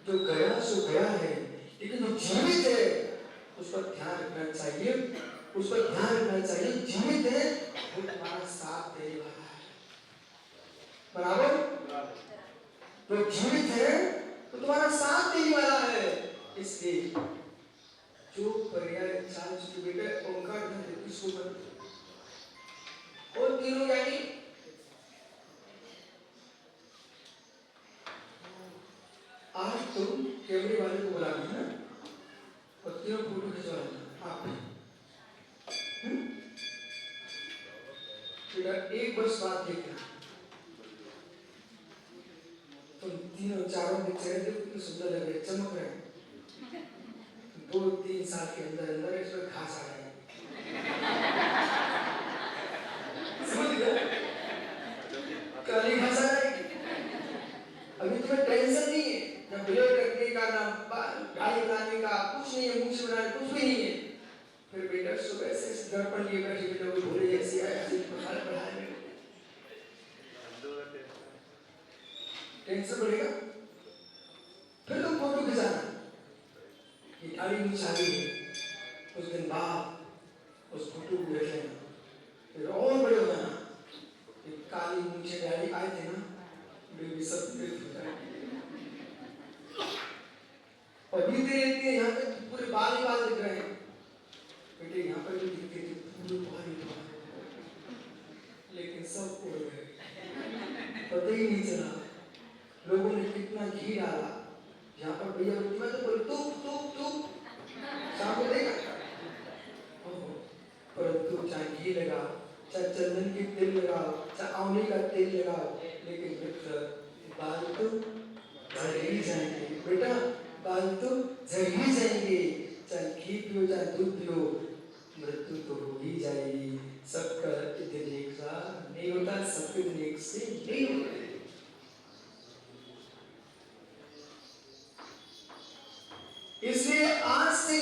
जो गया सो गया है, लेकिन जो जीवित है उस पर ध्यान रखना चाहिए, उस पर ध्यान रखना चाहिए। जीवित है वो तुम्हारा साथ देने वाला है, बराबर? जो जीवित है तो तुम्हारा साथ देने वाला है। इसलिए जो पर्याय चाल चुके बेटे ओंकार इसको और तीनों यानी आज तुम कैमरे वाले को बुलाना है और तीनों फोटो खिंचवाना आप। बेटा एक बस बात देखना, तुम तीनों चारों के चेहरे देखो कितने सुंदर लग रहे, चमक रहे। 2-3 साल के अंदर अंदर इस पर घास आ जाएगी, समझ गए? काली घास आ जाएगी। अभी तुम्हें टेंशन नहीं है, ना ब्लेड रखने का, ना गाड़ी बनाने का, कुछ नहीं है, मूछ बनाने कुछ भी नहीं है। फिर बेटा सुबह से दर्पण लिए बैठे बेटा वो भोले जैसे आए, ऐसे पढ़ाने में कैसे बढ़ेगा? फिर तुम फोटो खिंचाना कि दाढ़ी मुछाई है, कुछ दिन बाद उस फोटो को देख लेना, फिर और बड़े हो जाना। काली मूछे दाढ़ी आए थे ना, बेबी सब और बीते इतने यहाँ पे पूरे बाल ही बाल दिख रहे हैं बेटे, यहाँ पर भी दिखते थे पूरे बाल ही बाल, लेकिन सब उड़ गए, पता ही नहीं चला। लोगों ने कितना घी डाला यहाँ पर, भैया मैं तो बोल तू शाम को देगा, परंतु चाहे घी लगाओ, चाहे चंदन की तेल लगाओ, चाहे आंवले का तेल लगाओ, लेकिन मित्र बाल तो झड़ ही जाएंगे बेटा, बाल तो झड़ ही जाएंगे। चाहे घी पियो चाहे दूध पियो, मृत्यु तो हो ही जाएगी। सबका दिन एक सा नहीं होता, सबके दिन एक से नहीं होते। इसलिए आज से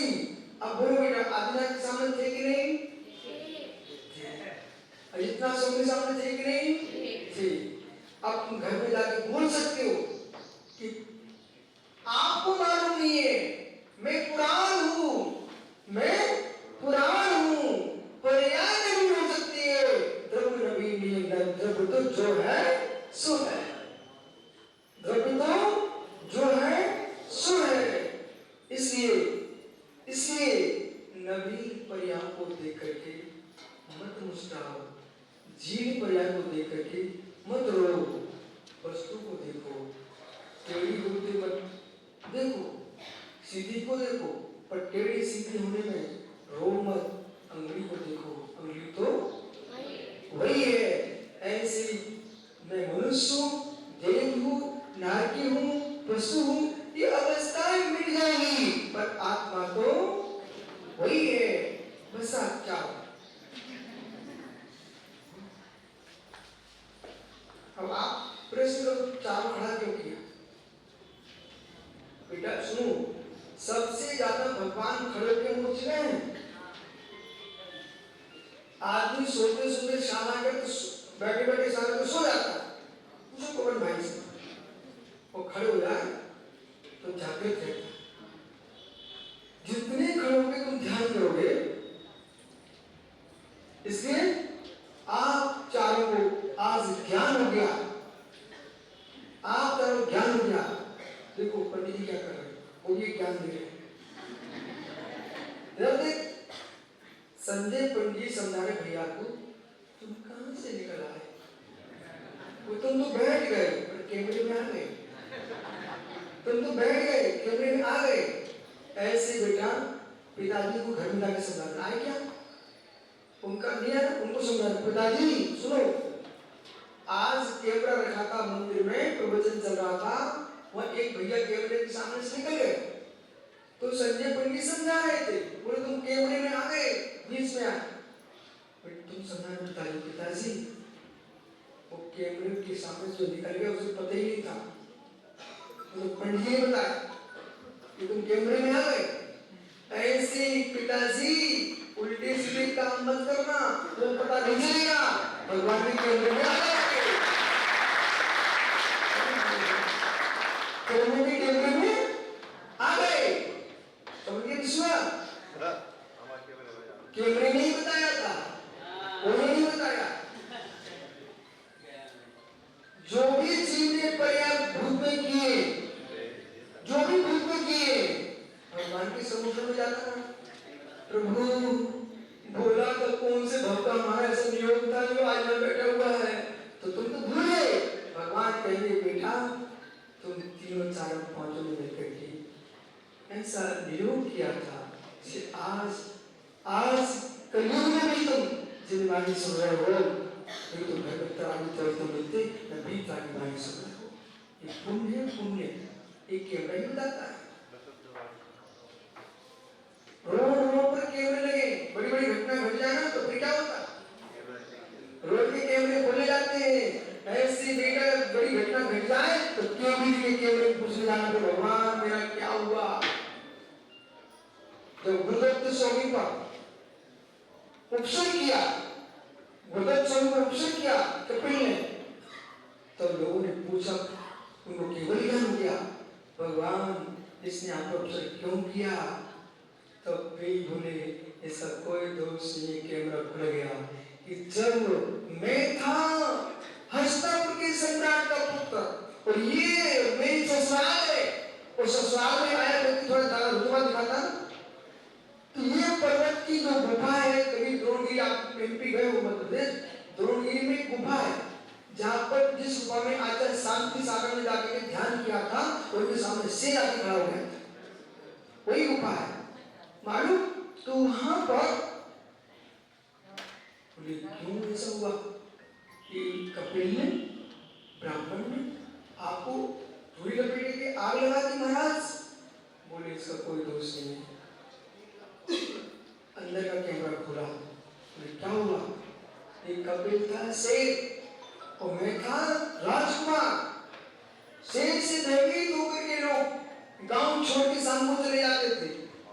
अब बोलो बेटा, आदिनाथ के सामने थे कि नहीं? इतना सबके सामने थे कि नहीं? थे। अब तुम घर में जाके बोल सकते हो कि आपको मालूम नहीं है, मैं पुरान हूं, पर्याय नहीं हो सकती है, द्रव्य नवीन नहीं, द्रव्य तो जो है सो है, द्रव्य तो जो है सो है। इसलिए नवीन पर्याय को देख करके मत मुस्कुराओ, जीवन पर्याय को देख करके मत रो, वस्तु को देखो, टेढ़ी होते मत देखो, सीधी को देखो, पर टेढ़ी सीधी होने में रो मत। अंगुली को देखो, अंगुली तो वही है। ऐसे मैं मनुष्य हूँ, देव हूँ, नारकी हूँ, पशु हूँ, ये अवस्थाएं मिट जाएगी, पर आत्मा तो वही है। बस आप क्या अब आप प्रश्न करो, चारों खड़ा क्यों किया? बेटा सुनो, सबसे ज्यादा भगवान खड़े क्यों पूछ रहे हैं? आदमी सोते सोते शाम आ गया तो बैठे बैठे सारे तो सो जाता, उसको कौन भाई से वो खड़े हो जाए तो जागृत रहता। जितने खड़े होगे तुम ध्यान करोगे। इसलिए आप चारों को आज ज्ञान हो गया, आप चारों ज्ञान हो गया। देखो पंडित जी क्या कर रहे हैं, वो भी ज्ञान दे रहे हैं। देख संजय पंडित जी समझा रहे भैया को, तुम कहां से निकल आए? वो तुम तो बैठ गए पर कैमरे में आ गए, तुम तो बैठ गए कैमरे में आ गए। ऐसे बेटा पिताजी को घर में जाकर समझाना आए क्या? उनका नहीं है, उनको समझाना, पिताजी सुनो, आज कैमरा रखा था मंदिर में, प्रवचन चल रहा था, वहां एक भैया कैमरे के सामने से निकल गए, तो संजय पंडित समझा रहे थे, बोले तुम कैमरे में आ गए, बीच में आ, तुम समझा पिताजी वो कैमरे के सामने जो निकल गया उसे पता ही नहीं था, तो पंडित जी बताया कि तुम कैमरे में आ गए। ऐसे पिताजी उल्टे सीधे काम मत करना, तो पता नहीं चलेगा भगवान के कैमरे में आ गए, कैमरे में आ गए। समझिए विश्वास, कैमरे नहीं बताया था, उन्होंने नहीं बताया। जो भी जीव ने पर्याप्त भूत में किए, जो भी भूत में किए, भगवान के समुद्र में जाता था। प्रभु बोला तो कौन से भक्त का हमारा ऐसा नियोग था जो आज में बैठा हुआ है, तो तुम तो भूल गए। भगवान कहेंगे बेटा तुम तीनों चारों पांचों में मिलकर के ऐसा नियोग किया था, आज कलयुग में भी तुम जिम्मेदारी सुन रहे हो, ये तुम घर में तरावी चलते मिलते नबी ताकि वाणी सुन रहे हो। ये पुण्य एक कैमरा ही बताता है। रोड पर कैमरे लगे, बड़ी बड़ी घटना घट जाए ना तो फिर क्या होता? रोड के कैमरे खोले जाते हैं। ऐसी बेटा बड़ी घटना घट जाए तो के कैमरे पूछने जाना तो भगवान मेरा क्या हुआ? जब गुरुदत्त स्वामी पर उपसर किया, गुरुदत्त स्वामी पर उपसर किया कपिल ने, तो लोगों ने पूछा उनको केवल ज्ञान हो गया भगवान इसने आपको अवसर क्यों किया। तो वे बोले ऐसा कोई दोष नहीं, कैमरा खुल गया कि जब मैं था हस्तिनापुर के सम्राट का पुत्र और ये मेरी ससुराल है और ससुराल में आया व्यक्ति थोड़ा ज्यादा रुतबा दिखाता, तो ये पर्वत की जो गुफा है, कभी द्रोणगिरी आप एमपी गए हो मध्य प्रदेश, द्रोणगिरी में गुफा है जहां पर जिस गुफा में आचार्य शांति सागर में जाकर के ध्यान किया था और उनके सामने शेर आके खड़ा हो गया, वही गुफा है मालूम। तो वहां पर बोले क्यों ऐसा हुआ कि कपिल ने ब्राह्मण ने आपको धूली लपेटे के आग लगा दी महाराज। बोले इसका कोई दोष नहीं है। अंदर का कैमरा खुला, बोले क्या हुआ। एक कपिल था शेर और मैं था राजकुमार। शेर से भयभीत होकर के लोग गांव छोड़ के शाम को चले जाते थे,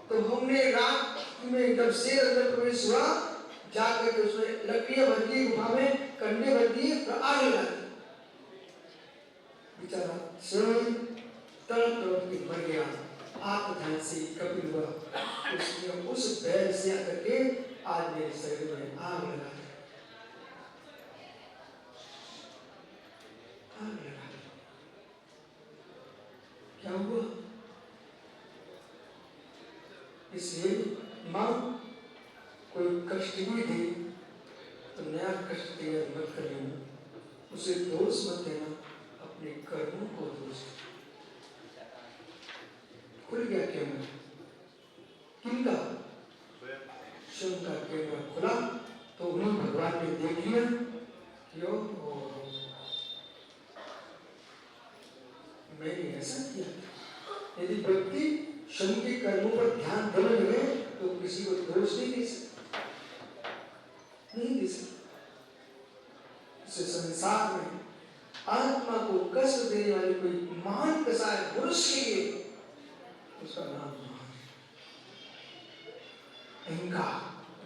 तो हमने रात में जब शेर अंदर प्रवेश हुआ जाकर के उसमें लकड़ियां भर दी, गुफा में कंडे भर दिए और आग लगा दी। बेचारा शेर तड़प तड़प के मर गया। आत्मध्यान से कपिल हुआ, उसने उस बैल से आकर के आज मेरे शरीर में आग लगा दी, आग लगा दी। क्या हुआ। इसलिए मां कोई कष्ट भी दे तो नया कष्ट तैयार मत कर लेना, उसे दोष मत देना, अपने कर्मों को दोष। खुल गया कैमरा, किनका, स्वयं का कैमरा खुला तो उन्हें भगवान ने देख लिया क्यों मैंने ऐसा किया। यदि व्यक्ति स्वयं के कर्मों पर ध्यान देने लगे तो किसी को दोष नहीं दे सकता, नहीं दे सकता। इस संसार में आत्मा को कष्ट देने वाले कोई महान कसाय मनुष्य के लिए उसका नाम अहंकार,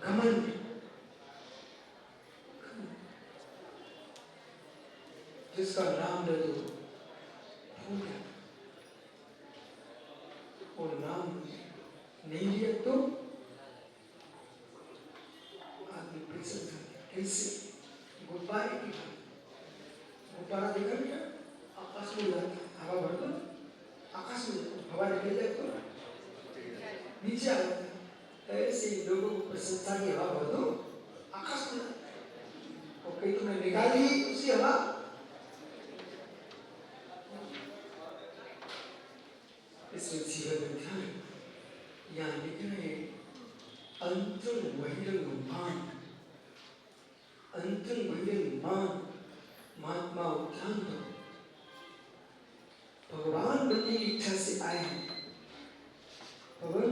घमंड, जिसका नाम ले दो वो नाम नहीं लिया तो आदमी पिछड़ जाता। कैसे गुब्बारे की गुब्बारा देखा बेटा आकाश में जाता, हवा भर दो आकाश में जाता, हवा निकल जाए तो नीचे आ जाता। ऐसे लोगों को प्रसन्नता की हवा भर दो आकाश में जाता, और कहीं तुमने निकाली उसी हवा। इसमें जीवन ध्यान यहाँ लिख रहे अंतर बहिरंग मान, अंतर बहिरंग मान, महात्मा उद्यान भगवान बनने की इच्छा से आए हैं, भगवान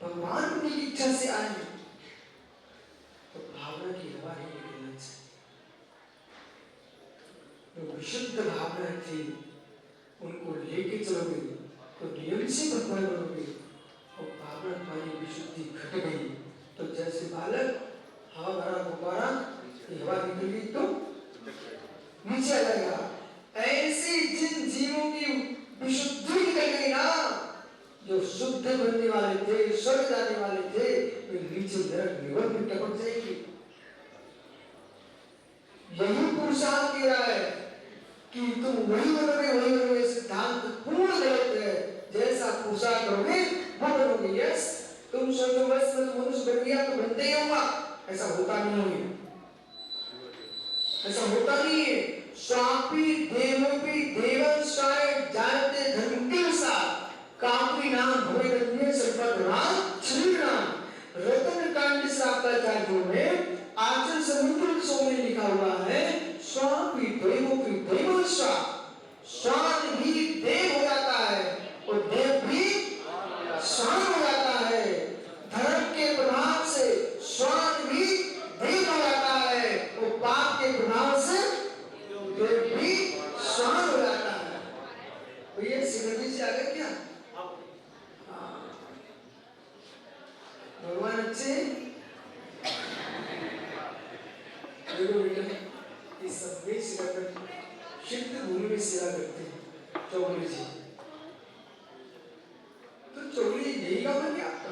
बनने की इच्छा से आए हैं, तो भावना की हवा नहीं निकलना चाहिए। जो विशुद्ध भावना थी उनको लेके चलोगे तो नियम से भगवान बनोगे, और भावना तुम्हारी विशुद्धि घट गई तो जैसे बालक हवा भरा गुब्बारा हवा निकल गई तो नीचे आ जाएगा। ऐसे जिन जीवों की विशुद्धि निकल गई ना, जो शुद्ध बनने वाले थे, स्वर्ग जाने वाले थे, वे नीचे नरक निवर में टपक जाएगी। यही पुरुषार्थ कह रहा है कि तुम वही बनोगे, सिद्धांत पूर्ण गलत है। जैसा पुरुषार्थ करोगे वो बनोगे। यस, तुम स्वर्गवास में मनुष्य बन गया तो बनते ही होगा, ऐसा होता नहीं है, ऐसा होता नहीं है। स्वापी देवोपी देवंशाय जायते धर्मतिलसा कापी नाम भवेदन्ये सर्वधर्मान् श्रीराम। रतन कांड शास्त्राचार्यों में आचरण समुद्र सो में लिखा हुआ है स्वापी देवोपी देवंशा, स्वान भी देव हो जाता है और देव भी स्वान हो जाता है। धर्म के प्रभाव से स्वान भी देव हो जाता है और पाप के प्रभाव से देव भी स्वान हो जाता है। तो ये सिद्धि से आगे क्या भगवान अच्छे देखो बेटा, इस सब में शीत भूमि में सेवा करते हैं चौगले जी। तो चौगले यही गाँव है क्या आपका?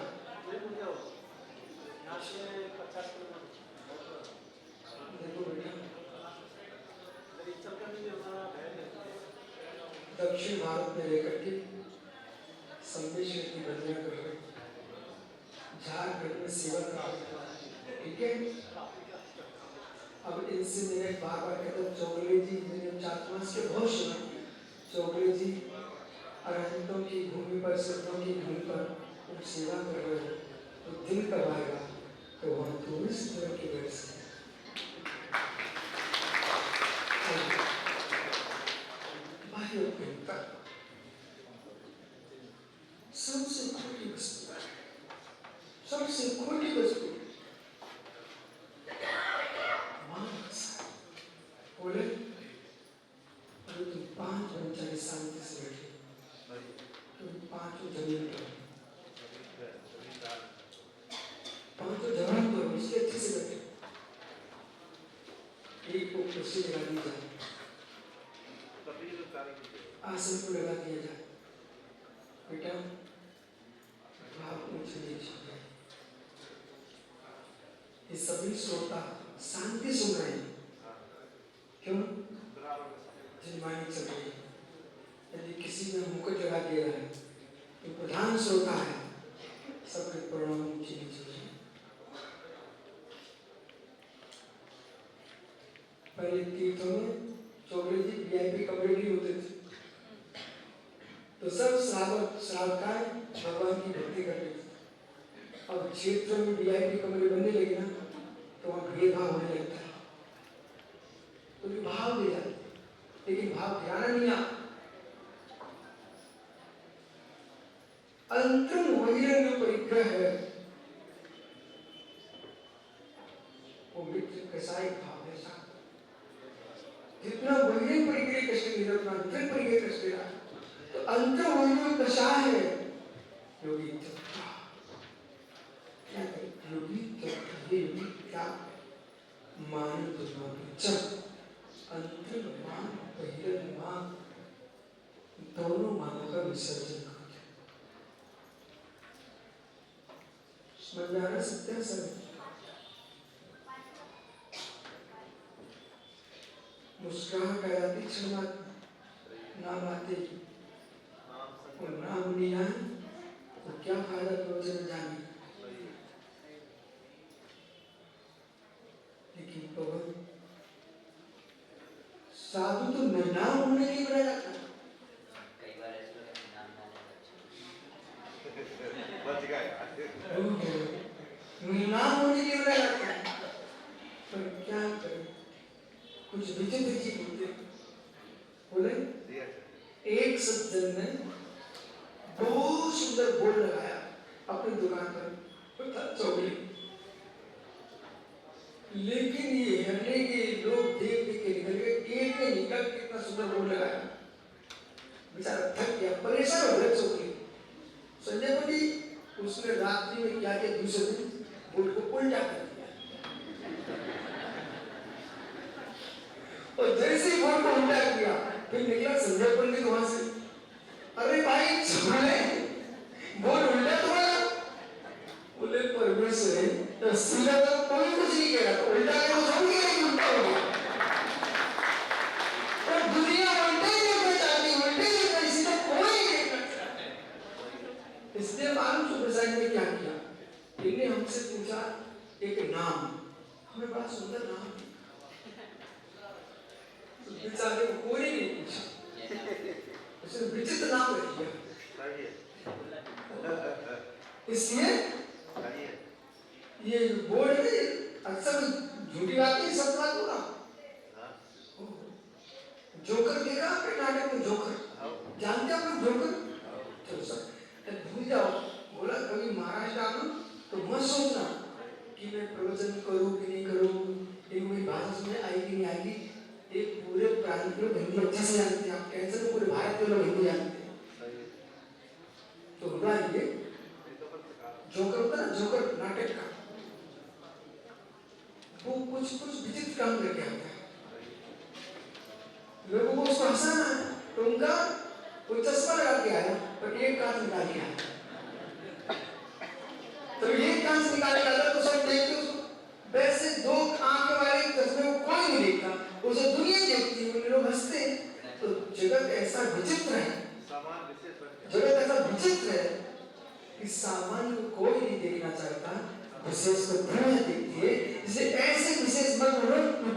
देखो बेटा, दक्षिण भारत में रहकर के संदेश की बंदियां कर रहे, झारखंड में सेवा कर रहे, ठीक है। अब इनसे मेरे बार बार कहता चौगले जी, मैंने 4 मास के बहुत सुना, चौगले जी अरहंतों की भूमि पर, सिद्धों की भूमि पर तुम सेवा कर रहे हो, तो दिन कब आएगा तो वहाँ तुम इस तरह के बैठ सकते। सबसे खोटी वस्तु, सबसे खोटी वस्तु बोले, अगर तुम 5 कर्मचारी शांति से बैठे, तुम 5 जमीन पर, 5 जमीन पर इसके अच्छे से बैठे, एक को कुर्सी लगा दी जाए, आसन को लगा दिया जाए, बेटा भाव ऊंचे नीचे, ये सभी श्रोता शांति सुन रहे हैं, क्यों? जनवाणी चल रही है। यदि किसी ने मुकुट लगा दिया है तो प्रधान श्रोता है, सबके प्रणाम ऊंचे नीचे। पहले तीर्थों में चौगले जी वीआईपी कमरे नहीं होते थे, तो सब श्रावकाय भगवान की भक्ति करते थे। अब क्षेत्र में वीआईपी कमरे बनने लगे ना, तो वहाँ भेदभाव होने लगता है, तो भी भाव दे जाते, लेकिन भाव ध्यान नहीं आ। अंतरम वैर जो परिग्रह है, वो मित्र कसायिक भाव है। जितना वैर परिग्रह कष्ट मिला, उतना अंतर परिग्रह कष्ट मिला। तो अंतर वैर कषाय है योगी चक्र, क्या करे योगी चक्र, ये योगी क्या मान चक्र, अंतर मान बहिर् मान, दोनों मानों का विसर्जन कर दिया। समझ में आ रहा सत्य है सर? मुस्कुराहट आ जाती क्षण नाम आते, और नाम नहीं आए तो क्या फायदा प्रवचन जाने। लेकिन पवन साधु तो निर्नाम होने के लिए बनाया जाता है। कई बार ऐसे लोग नाम बच गया, निर्नाम होने के लिए बनाया जाता है। पर क्या करें, कुछ विचित्र चीज होते बोले। एक सज्जन ने बहुत सुंदर बोर्ड लगाया अपनी दुकान पर, चौगली, लेकिन ये हरने के लोग देख देख के निकल गए, एक ने निकल के इतना सुंदर बोर्ड लगाया, बेचारा थक गया, परेशान हो गया चौगली। संजय पति उसने रात्रि में क्या किया, दूसरे दिन बोर्ड को उल्टा कर दिया, और जैसे ही बोर्ड को उल्टा किया, फिर निकला संजय पंडित वहां से, अरे भाई छोड़े बोर्ड उल्टा तुम्हारा। बोले परमेश्वर तो सीधा तो कोई कुछ नहीं कह रहा, उल्टा है वो सब नहीं उल्टा हो गया, और दुनिया उल्टे नहीं चाहती, उल्टे नहीं, सीधा कोई नहीं करता। इसलिए मालूम सुप्रसाद ने क्या किया, इन्हें हमसे पूछा एक नाम, हमें बड़ा सुंदर नाम है, बेचारे को कोई नहीं पूछा, उसने विचित्र नाम रख दिया। इसलिए ये बोर्ड में अक्सर झूठी बात नहीं, सब बात होगा। जोकर देखा आपने नाटक में, जोकर जानते आप लोग जोकर? चलो सर भूल जाओ, बोला कभी महाराष्ट्र आना तो मत सोचना कि मैं प्रवचन करूं कि नहीं करूं, एक मेरी भाषा समझ आएगी नहीं आएगी। एक पूरे प्रांत में हिंदी अच्छे से जानते हैं, आप टेंशन में, पूरे भारत के लोग हिंदी जानते हैं। तो होगा ये जोकर होता ना, जोकर नाटक का, वो कुछ विचित्र काम करके आता है, लोगों को हंसाना है तो उनका वो चश्मा लगा के आया पर एक कांच निकाल के आया। तो एक कांच निकाल के आता तो सब देखते उसको। वैसे दो आंखें वाले चश्मे को कोई नहीं देखता, उसे दुनिया देखती है, लोग हंसते हैं। तो जगत ऐसा विचित्र है, जगत ऐसा विचित्र है कि सामान्य को कोई नहीं देखना चाहता, विशेष को दुनिया देखती है। इसे ऐसे विशेष मत हो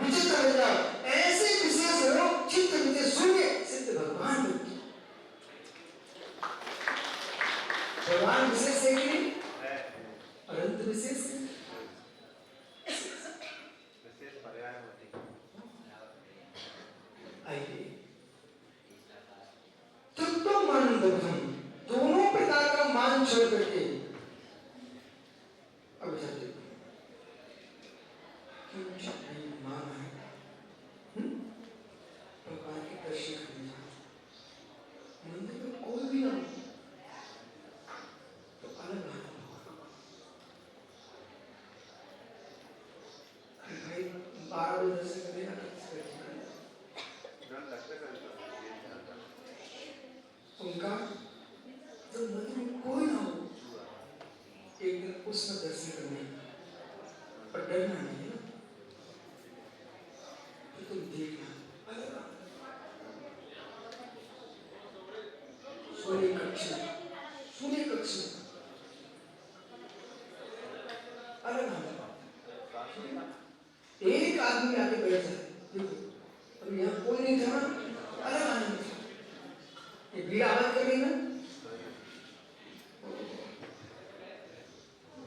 विचित्र हो जाओ, ऐसे विशेष हो चित्त विशेष शून्य सिद्ध भगवान बनते। भगवान विशेष है कि नहीं? अनंत विशेष है। आइए तो मान दोनों प्रकार का मान छोड़ करके अब जाते मान है भगवान के दर्शन करने जाओ, मंदिर में कोई भी ना हो तो अलग आनंद होगा। भाई 12 बजे दर्शन करने का उनका तो मंदिर में कोई ना हो, एक दिन उसमें दर्शन करने पर डरना नहीं है ना, तो तुम देखना सोने कक्ष में अलग आनंद। एक आदमी आके बैठ जाए, देखो अब यहाँ कोई नहीं था, अलग आनंद था। ये भीड़ आवाज कर रही ना,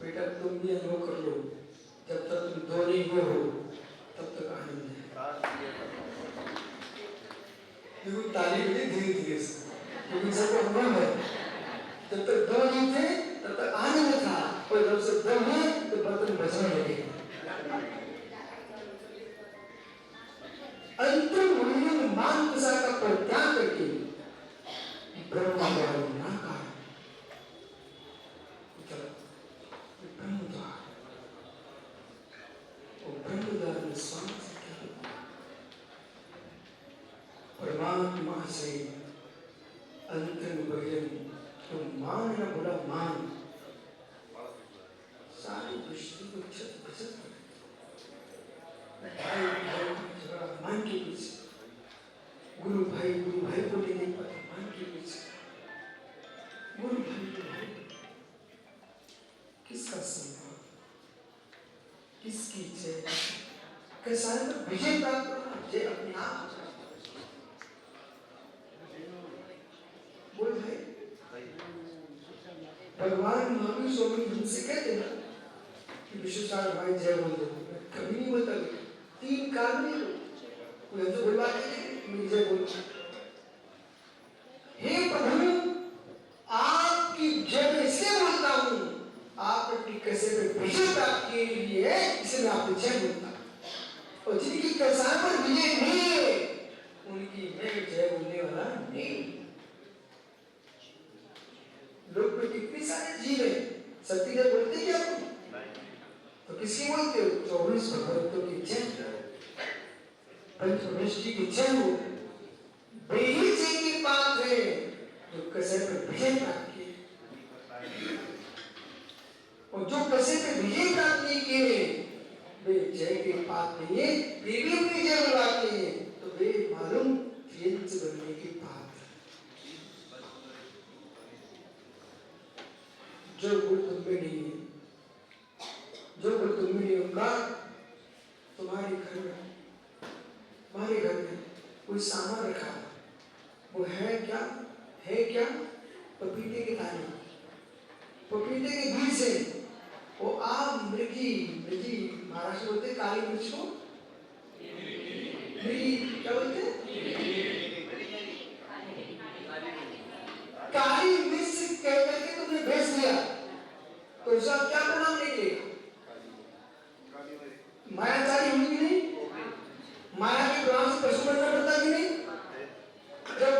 बेटा तुम भी अनुभव कर लो, जब तक तुम दो नहीं हो तब तक आनंद है। देखो ताली बजे धीरे धीरे से, क्योंकि सबको अनुभव है, जब तक दो नहीं थे तब तक आनंद था, और जब से दो है तो बर्तन बचने लगे। अंतिम मूल्य मान प्रसाद का परित्याग करके ब्रह्म द्वार निराकार ब्रह्म द्वार में स्वामी परमात्मा से अंतिम भजन तो मान न बोला मान सारी दृष्टि को छत बचत मान के पीछे गुरु भाई को नहीं पता, मान के पीछे गुरु भाई किसका सम्मान, किसकी जय, कैसा विजय प्राप्त करना, जय अपने आप बोल भाई। भगवान महावीर स्वामी हमसे कहते हैं कि विश्वसार भाई जय बोल दो, कभी नहीं बोलता, 3 काल नहीं कोई हमसे बुलवाते नहीं, मेरी जय बोलो। हे प्रभु आपकी जय मैं इसलिए बोलता हूँ, आपकी कैसे पे विजय प्राप्त के लिए इसे मैं आपकी जय बोलता हूँ, और जिनकी कसाई पर विजय नहीं है उनकी मैं जय बोलने वाला नहीं। लोग में कितने सारे जीव है, सत्य जय बोलते क्या तुम? तो किसकी बोलते हो? 24 भगवतों की जय, पंचमहेश जी की जय हो, वे ही जय के पात्र है जो कसे पर विजय प्राप्त किए, और जो कसे पर विजय प्राप्त नहीं किए वे जय के पात्र नहीं है, वे भी अपनी जय बुलाते हैं तो वे मालूम प्रियंच बनने के पात्र। जो गुण तुम में नहीं है, जो गुण तुम में नहीं होगा, तुम्हारे घर में कोई सामान रखा, वो है क्या? पपीते के दाने, पपीते के बीज से वो आप मृगी महाराष्ट्र बोलते काली मिर्च को मृगी क्या बोलते हैं? काली मिर्च कह करके तुमने भेज दिया तो उसका क्या परिणाम निकलेगा? मायाचारी होगी कि नहीं? माया के प्रभाव से पशु बनना पड़ता कि नहीं? जब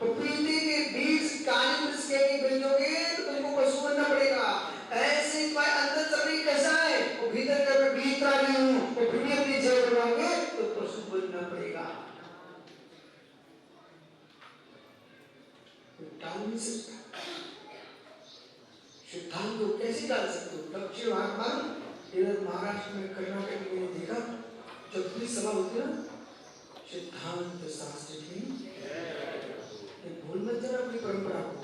पपीते के बीज काली मिर्च के भेजोगे तो तुमको पशु बनना पड़ेगा। ऐसे तुम्हारे अंदर चक्री कैसा है, वो भीतर का मैं भीतर नहीं हूँ, वो फिर भी अपनी जय बनाओगे तो पशु बनना पड़ेगा। नहीं सकता। सिद्धांत को कैसे डाल सकते हो? दक्षिण भारत मालूम, इधर महाराष्ट्र में कर्नाटक में देखा, जब भी सभा होती है ना, सिद्धांत शास्त्र की, ये भूल मत जाना अपनी परंपरा को।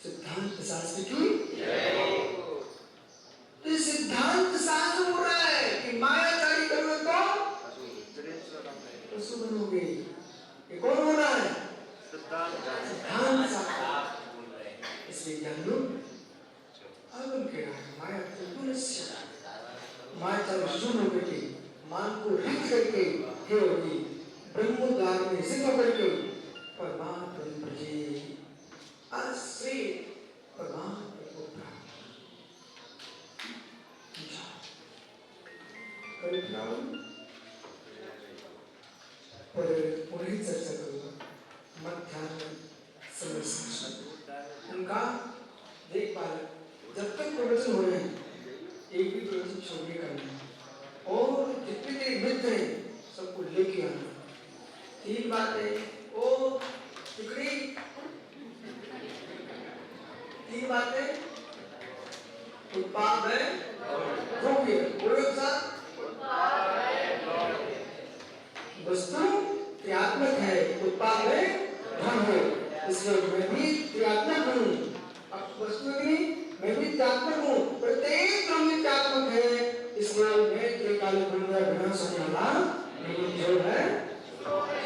सिद्धांत शास्त्र की, तो सिद्धांत शास्त्र हो रहा है कि मायाचारी करोगे तो पशु बनोगे। ये कौन हो रहा है? सिद्धांत शास्त्र। इसलिए जान लो, आगम कह रहा है माया त्रिगुणस्य, मायाचारी सुन होकर के मान को रिक्त करके हे होगी ब्रह्मोद्धार में सिद्ध करके परमात्मा प्रजे आश्रय परमात्मा को प्राप्त पर उन्हें चर्चा करूंगा मध्यान्ह समय शासन उनका देखभाल। जब तक प्रवचन हो रहे हैं एक भी प्रवचन छोड़ने का नहीं, और जितने तेरे मित्र हैं सबको लेके आना। 3 बातें ओ टुकड़ी, 3 बातें उत्पाद है द्रव्य, बोलो साथ, वस्तु क्रियात्मक है, उत्पाद है धन है। इसलिए मैं भी क्रियात्मक हूँ, अब वस्तु नहीं, मैं भी क्रियात्मक हूँ, प्रत्येक द्रव्य क्रियात्मक है। इसलिए मैं के काले बंदा बिना सोने वाला नहीं जो है सो है।